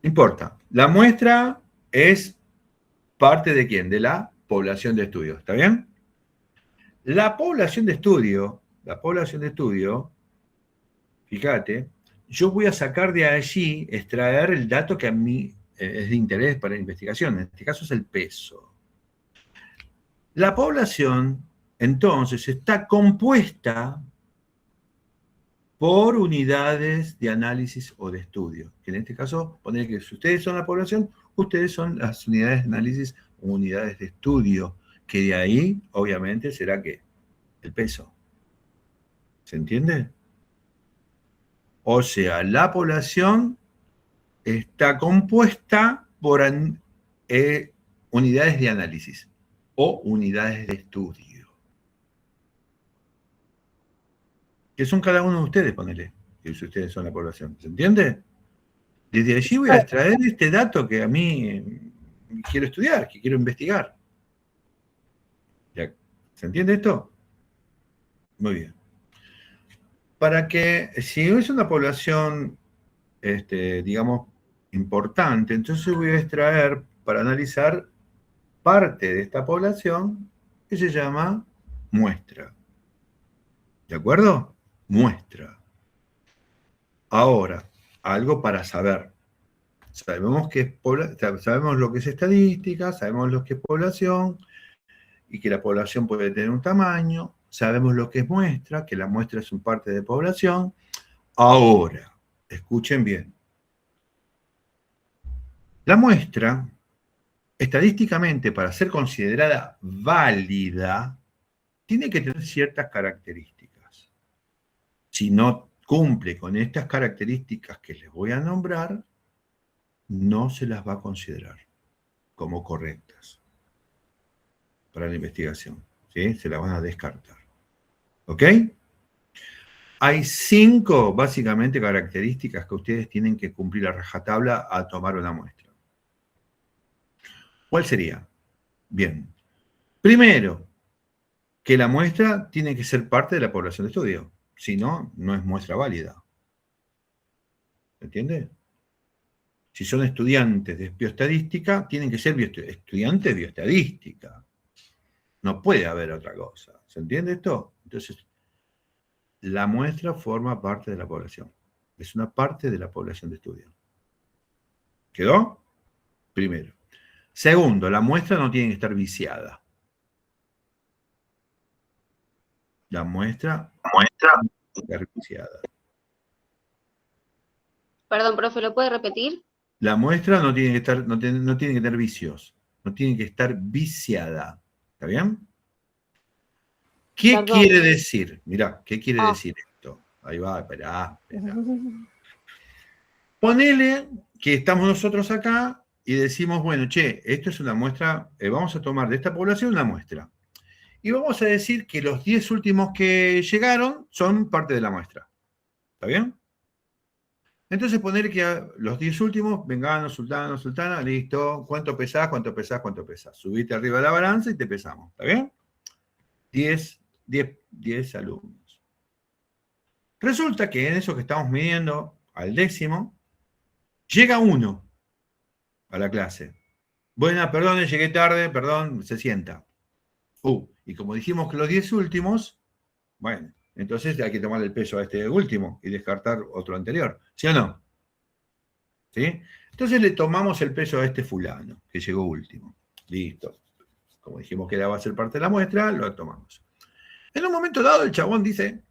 No importa. La muestra es parte de ¿quién? De la población de estudio. ¿Está bien? La población de estudio, fíjate, yo voy a sacar de allí, extraer el dato que a mí es de interés para la investigación. En este caso es el peso. La población, entonces, está compuesta por unidades de análisis o de estudio. Que en este caso, poner que si ustedes son la población, ustedes son las unidades de análisis o unidades de estudio que de ahí, obviamente, será que el peso. ¿Se entiende? O sea, la población está compuesta por unidades de análisis o unidades de estudio. Que son cada uno de ustedes, ponele, que si ustedes son la población. ¿Se entiende? Desde allí voy a extraer este dato que a mí quiero estudiar, que quiero investigar. ¿Se entiende esto? Muy bien. Para que, si es una población, digamos, importante, entonces voy a extraer para analizar parte de esta población que se llama muestra. ¿De acuerdo? Muestra. Ahora, algo para saber. Sabemos lo que es estadística, sabemos lo que es población, y que la población puede tener un tamaño, sabemos lo que es muestra, que la muestra es una parte de población. Ahora, escuchen bien. La muestra, estadísticamente, para ser considerada válida, tiene que tener ciertas características. Si no cumple con estas características que les voy a nombrar, no se las va a considerar como correctas para la investigación, ¿sí? Se la van a descartar. ¿Ok? Hay 5, básicamente, características que ustedes tienen que cumplir a rajatabla al tomar una muestra. ¿Cuál sería? Bien. Primero, que la muestra tiene que ser parte de la población de estudio. Si no, no es muestra válida. ¿Entiende? Si son estudiantes de bioestadística, tienen que ser estudiantes de bioestadística. No puede haber otra cosa. ¿Se entiende esto? Entonces, la muestra forma parte de la población. Es una parte de la población de estudio. ¿Quedó? Primero. Segundo, la muestra no tiene que estar viciada. La muestra no tiene que estar viciada. Perdón, profe, ¿lo puede repetir? La muestra no tiene que estar, no tiene que tener vicios. No tiene que estar viciada. ¿Está bien? ¿Qué quiere decir? Mirá, ¿qué quiere decir esto? Ahí va, esperá. Ponele que estamos nosotros acá y decimos, bueno, che, esto es una muestra, vamos a tomar de esta población una muestra. Y vamos a decir que los 10 últimos que llegaron son parte de la muestra. ¿Está bien? Entonces poner que los 10 últimos, Vengano, Sultana, listo. ¿Cuánto pesás? Subite arriba de la balanza y te pesamos. ¿Está bien? 10 alumnos. Resulta que en eso que estamos midiendo, al 10º, llega uno a la clase. Bueno, perdón, llegué tarde, perdón, se sienta. Y como dijimos que los 10 últimos, bueno, entonces hay que tomar el peso a este último y descartar otro anterior. ¿Sí o no? ¿Sí? Entonces le tomamos el peso a este fulano, que llegó último. Listo. Como dijimos que va a ser parte de la muestra, lo tomamos. En un momento dado el chabón dice,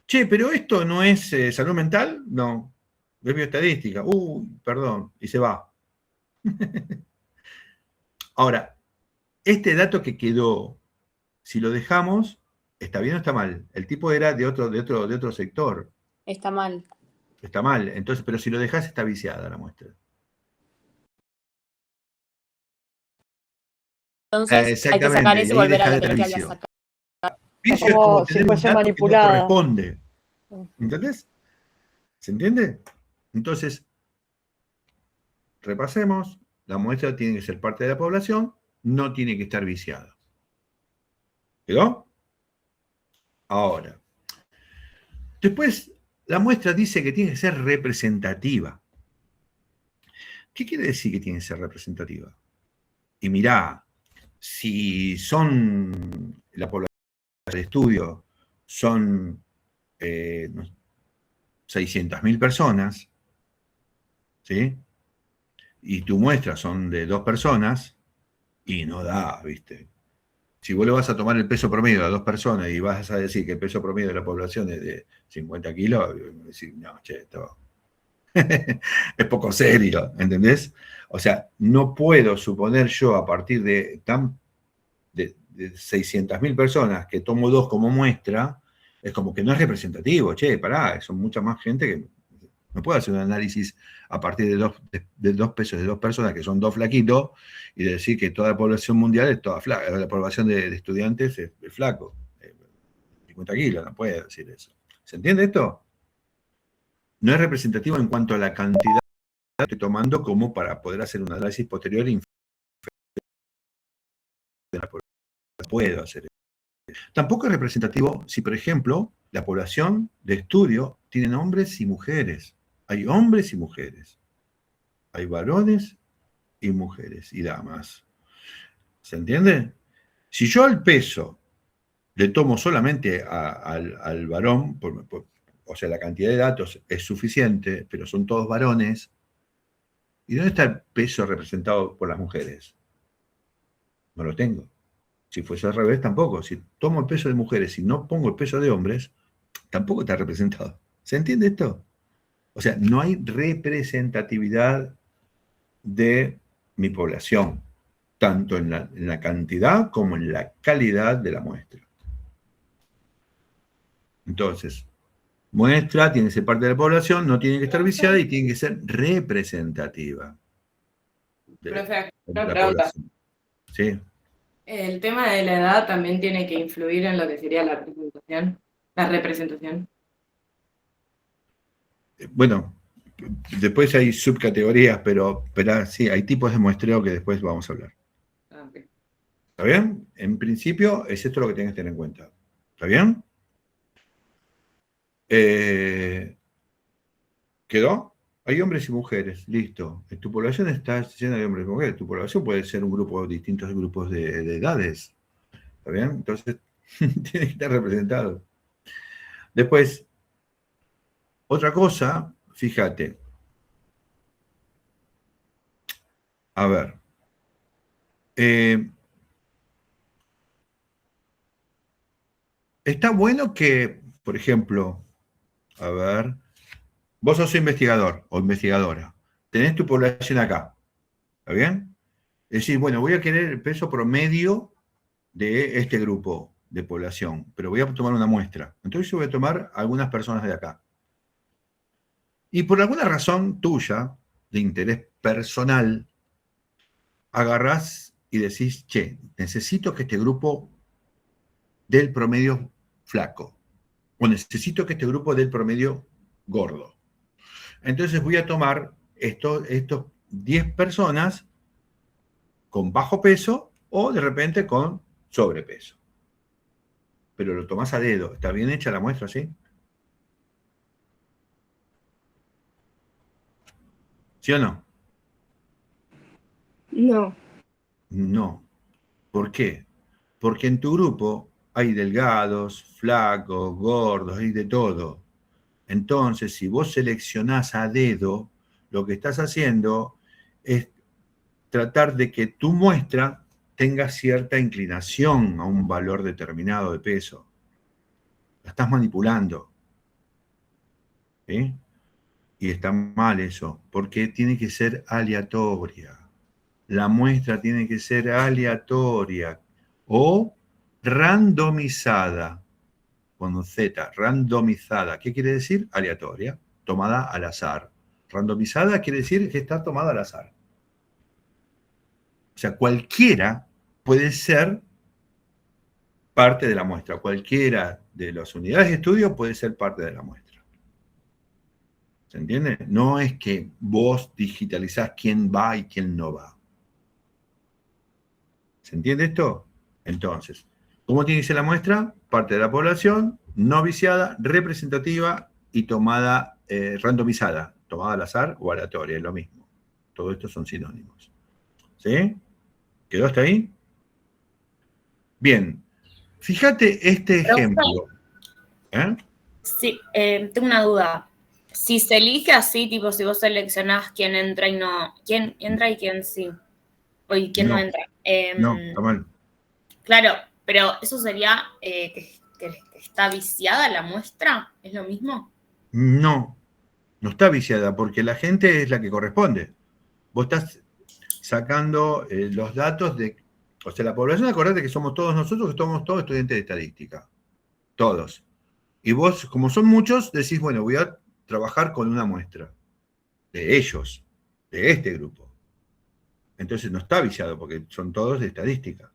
che, pero esto no es salud mental, no, es bioestadística. Perdón, y se va. Ahora, este dato que quedó, si lo dejamos, ¿está bien o está mal? El tipo era de otro sector. Está mal. Está mal, entonces, pero si lo dejas está viciada la muestra. Entonces hay que sacar eso y volver a repetir que había sacado. Vicio es como si tener un fuese dato manipulada. que no corresponde. ¿Entendés? ¿Se entiende? Entonces, repasemos. La muestra tiene que ser parte de la población, no tiene que estar viciada. ¿Quedó? Ahora. Después, la muestra dice que tiene que ser representativa. ¿Qué quiere decir que tiene que ser representativa? Y mirá, si son la población de estudio son 600.000 personas, ¿sí? Y tu muestra son de 2 personas, y no da, ¿viste? Si vos le vas a tomar el peso promedio a 2 personas y vas a decir que el peso promedio de la población es de 50 kilos, decir, no, che, esto es poco serio, ¿entendés? O sea, no puedo suponer yo a partir de de 600.000 personas que tomo 2 como muestra, es como que no es representativo. Che, pará, son mucha más gente que no puedo hacer un análisis a partir de 2 pesos de 2 personas que son 2 flaquitos y decir que toda la población mundial es toda flaca, la población de estudiantes es flaco. 50 kilos, no puede decir eso. ¿Se entiende esto? No es representativo en cuanto a la cantidad que estoy tomando como para poder hacer un análisis posterior. Puedo hacer eso. Tampoco es representativo si, por ejemplo, la población de estudio tienen hombres y mujeres. Hay hombres y mujeres. Hay varones y mujeres y damas. ¿Se entiende? Si yo al peso le tomo solamente al varón, o sea, la cantidad de datos es suficiente, pero son todos varones, ¿y dónde está el peso representado por las mujeres? No lo tengo. Si fuese al revés, tampoco. Si tomo el peso de mujeres y no pongo el peso de hombres, tampoco está representado. ¿Se entiende esto? O sea, no hay representatividad de mi población, tanto en la cantidad como en la calidad de la muestra. Entonces, muestra tiene que ser parte de la población, no tiene que estar viciada y tiene que ser representativa. Profe, una pregunta. Sí. ¿El tema de la edad también tiene que influir en lo que sería la representación? Bueno, después hay subcategorías, pero sí, hay tipos de muestreo que después vamos a hablar. Okay. ¿Está bien? En principio, es esto lo que tienes que tener en cuenta. ¿Está bien? ¿Quedó? Hay hombres y mujeres, listo. Tu población está llena de hombres y mujeres. Tu población puede ser un grupo, distintos grupos de edades. ¿Está bien? Entonces, tiene que estar representado. Después, otra cosa, fíjate. A ver. Está bueno que, por ejemplo, a ver, vos sos investigador o investigadora, tenés tu población acá, ¿está bien? Es decir, bueno, voy a querer el peso promedio de este grupo de población, pero voy a tomar una muestra. Entonces yo voy a tomar algunas personas de acá. Y por alguna razón tuya, de interés personal, agarrás y decís, che, necesito que este grupo dé el promedio flaco, o necesito que este grupo dé el promedio gordo. Entonces voy a tomar estos 10 personas con bajo peso o de repente con sobrepeso. Pero lo tomás a dedo. ¿Está bien hecha la muestra, sí? ¿Sí o no? No. No. ¿Por qué? Porque en tu grupo hay delgados, flacos, gordos, hay de todo. Entonces, si vos seleccionás a dedo, lo que estás haciendo es tratar de que tu muestra tenga cierta inclinación a un valor determinado de peso. La estás manipulando. ¿Sí? Y está mal eso, porque tiene que ser aleatoria. La muestra tiene que ser aleatoria o randomizada, con Z, randomizada. ¿Qué quiere decir? Aleatoria, tomada al azar. Randomizada quiere decir que está tomada al azar. O sea, cualquiera puede ser parte de la muestra. Cualquiera de las unidades de estudio puede ser parte de la muestra. ¿Se entiende? No es que vos digitalizás quién va y quién no va. ¿Se entiende esto? Entonces, ¿cómo tiene que ser la muestra? Parte de la población, no viciada, representativa y tomada, randomizada, tomada al azar o aleatoria, es lo mismo. Todo esto son sinónimos. ¿Sí? ¿Quedó hasta ahí? Bien. Fíjate este ejemplo. Sí, tengo una duda. Si se elige así, tipo, si vos seleccionás quién entra y no, quién entra y quién sí, o y quién no entra. No, está mal. Claro, pero eso sería que está viciada la muestra, ¿es lo mismo? No, no está viciada, porque la gente es la que corresponde. Vos estás sacando los datos de O sea, la población, acordate que somos todos nosotros, que somos todos estudiantes de estadística. Todos. Y vos, como son muchos, decís, bueno, voy a trabajar con una muestra de ellos, de este grupo. Entonces no está viciado, porque son todos de estadística.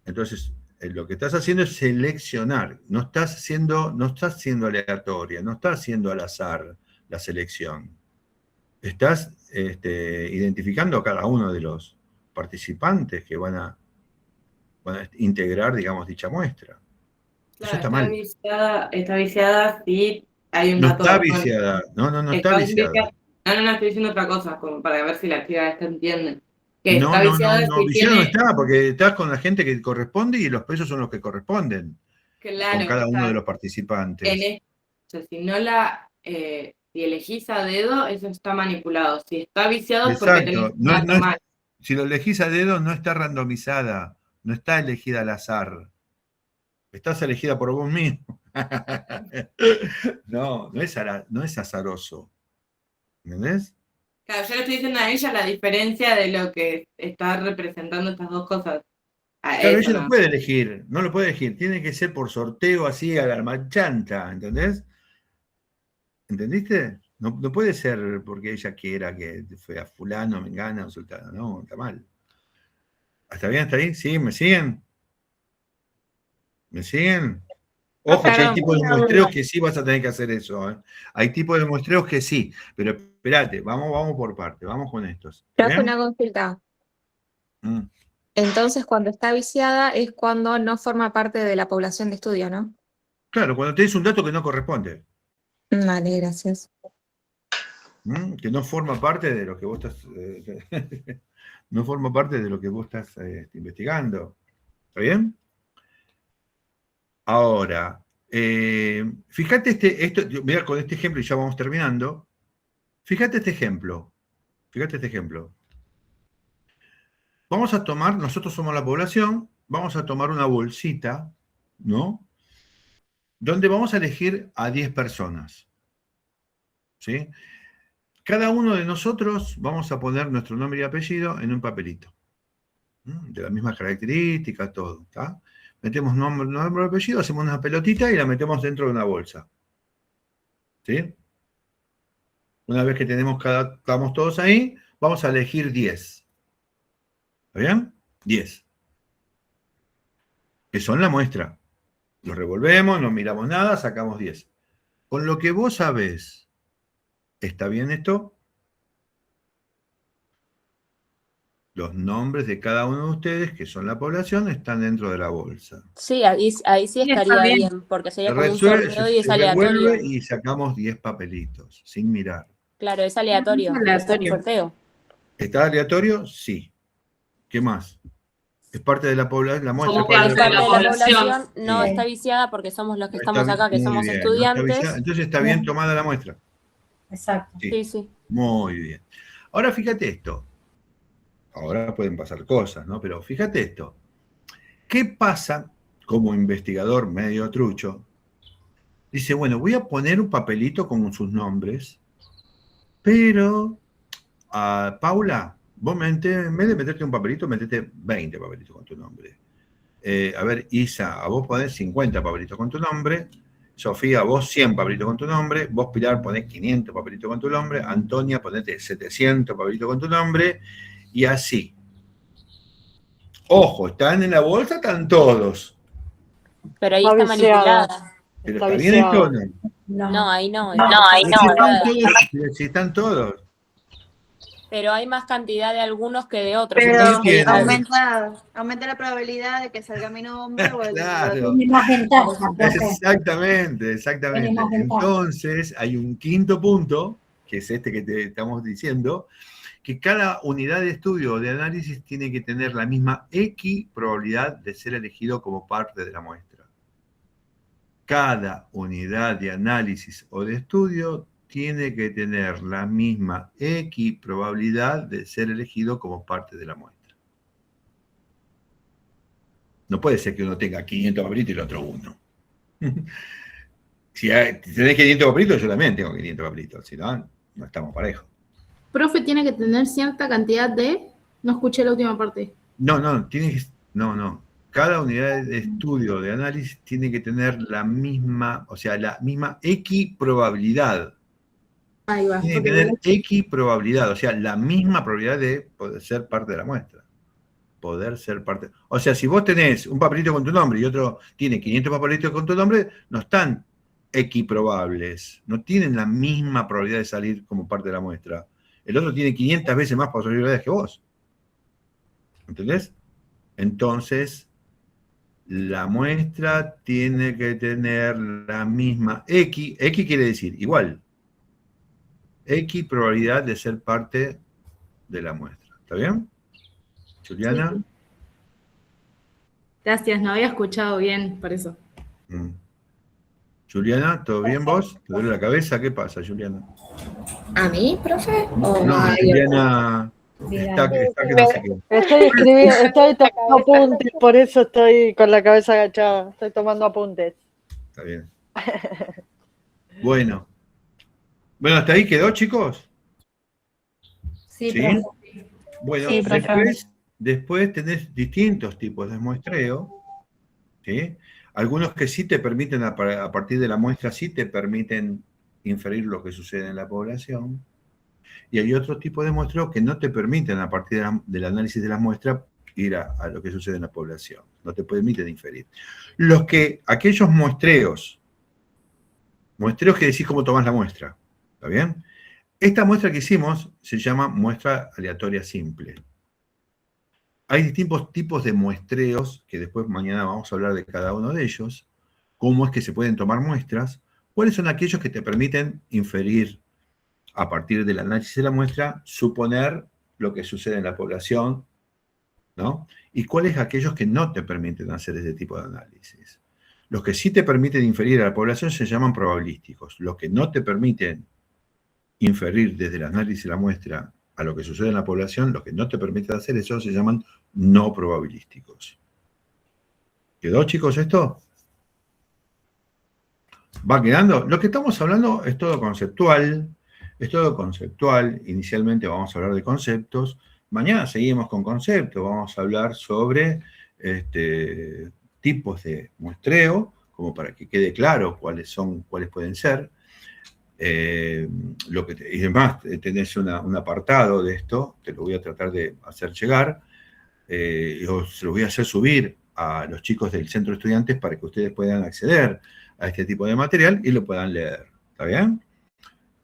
Entonces, lo que estás haciendo es seleccionar. No estás siendo aleatoria, no estás haciendo al azar la selección. Estás identificando a cada uno de los participantes que van a integrar, digamos, dicha muestra. Claro, Eso está mal. Está viciada si hay un No dato. está viciada. No está viciada. No, estoy diciendo otra cosa, como para ver si la chica esta entiende. Que No, está viciada si viciada no tiene... está, porque estás con la gente que corresponde y los pesos son los que corresponden Claro, con cada uno está. de los participantes. O sea, si no la... si elegís a dedo, eso está manipulado. Si está viciado es porque tenés Exacto. un dato mal. Si lo elegís a dedo, no está randomizada, no está elegida al azar. Estás elegida por vos mismo. No es azaroso. ¿Entendés? Claro, yo le estoy diciendo a ella la diferencia de lo que está representando estas dos cosas. Claro, ella no puede elegir, no lo puede elegir, tiene que ser por sorteo así a la marchanta, ¿entendés? ¿Entendiste? No puede ser porque ella quiera que fue a fulano, mengana, sultano, no, está mal. ¿Está bien? ¿Está ahí? ¿Sí? ¿Me siguen? ¿Me siguen? Ojo, que hay tipos de muestreos que sí vas a tener que hacer eso, ¿eh? Hay tipos de muestreos que sí, pero espérate, vamos por parte, vamos con estos. Profe, una consulta. Entonces, cuando está viciada es cuando no forma parte de la población de estudio, ¿no? Claro, cuando tenés un dato que no corresponde. Vale, gracias. Que no forma parte de lo que vos estás... no forma parte de lo que vos estás investigando. ¿Está bien? Ahora, fíjate mirá, con este ejemplo, y ya vamos terminando. Fíjate este ejemplo. Vamos a tomar, nosotros somos la población, vamos a tomar una bolsita, ¿no? Donde vamos a elegir a 10 personas. ¿Sí? Cada uno de nosotros vamos a poner nuestro nombre y apellido en un papelito. De las mismas características, todo. ¿Está? Metemos nombre y apellido, hacemos una pelotita y la metemos dentro de una bolsa. ¿Sí? Una vez que estamos todos ahí, vamos a elegir 10. ¿Está bien? 10. Que son la muestra. Los revolvemos, no miramos nada, sacamos 10. Con lo que vos sabés, ¿está bien esto? Los nombres de cada uno de ustedes, que son la población, están dentro de la bolsa. Sí, ahí sí estaría bien, porque sería como un sorteo y es aleatorio. Y sacamos 10 papelitos, sin mirar. Claro, es aleatorio. Es un sorteo. ¿Está aleatorio? Sí. ¿Qué más? Es parte de la población, la muestra. Como parte de la población no está viciada porque somos los que estamos acá, que somos estudiantes. Entonces está bien tomada la muestra. Exacto. Sí. Muy bien. Ahora fíjate esto. Ahora pueden pasar cosas, ¿no? Pero fíjate esto. ¿Qué pasa como investigador medio trucho? Dice, bueno, voy a poner un papelito con sus nombres, pero Paula, vos en vez de meterte un papelito, metete 20 papelitos con tu nombre. A ver, Isa, a vos ponés 50 papelitos con tu nombre. Sofía, vos 100 papelitos con tu nombre. Vos, Pilar, ponés 500 papelitos con tu nombre. Antonia, ponete 700 papelitos con tu nombre. Y así. Ojo, están en la bolsa, están todos. Pero ahí está manipulada. ¿Pero está bien esto o no? No, ahí no. Si están todos. Pero hay más cantidad de algunos que de otros. Pero Entonces, aumenta la probabilidad de que salga mi nombre o el Claro. Tiene más ventaja. Exactamente. Entonces, hay un quinto punto, que es este que te estamos diciendo, que cada unidad de estudio o de análisis tiene que tener la misma X probabilidad de ser elegido como parte de la muestra. Cada unidad de análisis o de estudio tiene que tener la misma X probabilidad de ser elegido como parte de la muestra. No puede ser que uno tenga 500 papelitos y el otro 1. Si tenés 500 papelitos, yo también tengo 500 papelitos, si no, no estamos parejos. Profe tiene que tener cierta cantidad de... No escuché la última parte. No, no. Cada unidad de estudio, de análisis, tiene que tener la misma, o sea, la misma equiprobabilidad. Ahí va. Tiene que tener equiprobabilidad, o sea, la misma probabilidad de poder ser parte de la muestra. Poder ser parte. O sea, si vos tenés un papelito con tu nombre y otro tiene 500 papelitos con tu nombre, no están equiprobables, no tienen la misma probabilidad de salir como parte de la muestra. El otro tiene 500 veces más posibilidades que vos. ¿Entendés? Entonces, la muestra tiene que tener la misma X quiere decir igual. X probabilidad de ser parte de la muestra. ¿Está bien? Juliana. Sí. Gracias, no había escuchado bien, por eso. Juliana, ¿todo bien vos? ¿Te duele la cabeza? ¿Qué pasa, Juliana? ¿A mí, profe? No, Juliana está que no sé qué. Estoy escribiendo, estoy tomando apuntes, por eso estoy con la cabeza agachada. Estoy tomando apuntes. Está bien. Bueno, ¿hasta ahí quedó, chicos? Sí, ¿Sí? profe. Bueno, Sí, profe. después tenés distintos tipos de muestreo, ¿sí? Algunos que sí te permiten, a partir de la muestra, sí te permiten inferir lo que sucede en la población. Y hay otro tipo de muestreo que no te permiten, a partir del análisis de la muestra, ir a lo que sucede en la población. No te permiten inferir. Aquellos muestreos que decís cómo tomás la muestra, ¿está bien? Esta muestra que hicimos se llama muestra aleatoria simple. Hay distintos tipos de muestreos, que después mañana vamos a hablar de cada uno de ellos, cómo es que se pueden tomar muestras, cuáles son aquellos que te permiten inferir a partir del análisis de la muestra, suponer lo que sucede en la población, ¿no? Y cuáles aquellos que no te permiten hacer ese tipo de análisis. Los que sí te permiten inferir a la población se llaman probabilísticos. Los que no te permiten inferir desde el análisis de la muestra a lo que sucede en la población, los que no te permiten hacer eso se llaman no probabilísticos. ¿Quedó, chicos, esto? ¿Va quedando? Lo que estamos hablando es todo conceptual. Inicialmente vamos a hablar de conceptos. Mañana seguimos con conceptos. Vamos a hablar sobre tipos de muestreo, como para que quede claro cuáles pueden ser. Y además tenés un apartado de esto, te lo voy a tratar de hacer llegar, se lo voy a hacer subir a los chicos del centro de estudiantes para que ustedes puedan acceder a este tipo de material y lo puedan leer. ¿Está bien?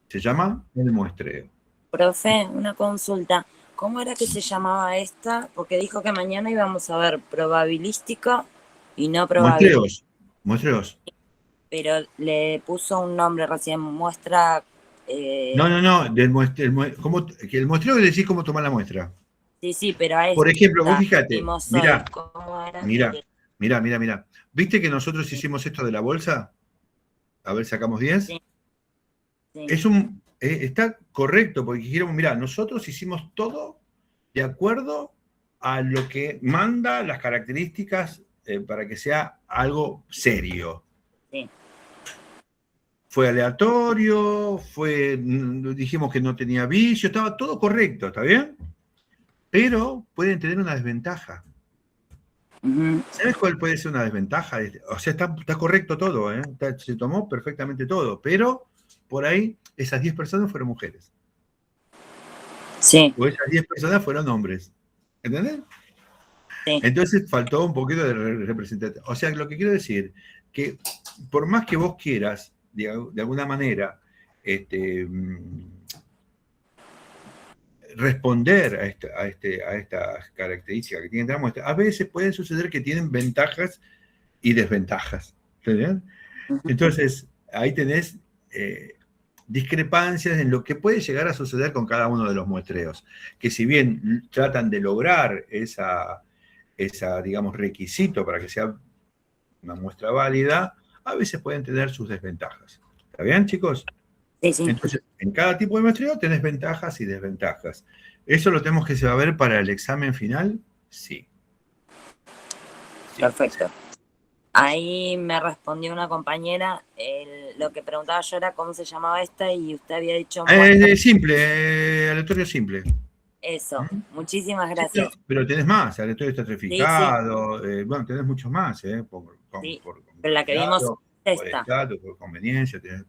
Se llama el muestreo. Profe, una consulta. ¿Cómo era que se llamaba esta? Porque dijo que mañana íbamos a ver probabilística y no probabilística. Muestreos. Pero le puso un nombre recién, muestra... No, el muestreo es decir cómo tomar la muestra. Sí, pero a Por ejemplo, vos fíjate, mirá. ¿Viste que nosotros hicimos esto de la bolsa? A ver, sacamos 10. Sí. Está correcto, porque dijimos, mirá, nosotros hicimos todo de acuerdo a lo que manda las características para que sea algo serio. Sí. Fue aleatorio, dijimos que no tenía vicio, estaba todo correcto, ¿está bien? Pero pueden tener una desventaja. ¿Sabes cuál puede ser una desventaja? O sea, está correcto todo, ¿eh? Se tomó perfectamente todo, pero por ahí esas 10 personas fueron mujeres. Sí. O esas 10 personas fueron hombres. ¿Entendés? Sí. Entonces faltó un poquito de representatividad. O sea, lo que quiero decir, que por más que vos quieras, de alguna manera, responder a estas características que tienen la muestra, a veces puede suceder que tienen ventajas y desventajas. ¿Entendés? Entonces, ahí tenés discrepancias en lo que puede llegar a suceder con cada uno de los muestreos, que si bien tratan de lograr esa digamos, requisito para que sea una muestra válida, a veces pueden tener sus desventajas. ¿Está bien, chicos? Sí. Entonces, en cada tipo de muestreo tenés ventajas y desventajas. ¿Eso lo tenemos que saber para el examen final? Sí. Perfecto. Ahí me respondió una compañera, lo que preguntaba yo era cómo se llamaba esta y usted había dicho... Simple, aleatorio simple. Eso, ¿Mm? muchísimas Sí, gracias. pero tenés más, aleatorio estratificado, bueno, tenés muchos más, por Sí, pero la que vimos por es esta. estatus, por conveniencia, tenés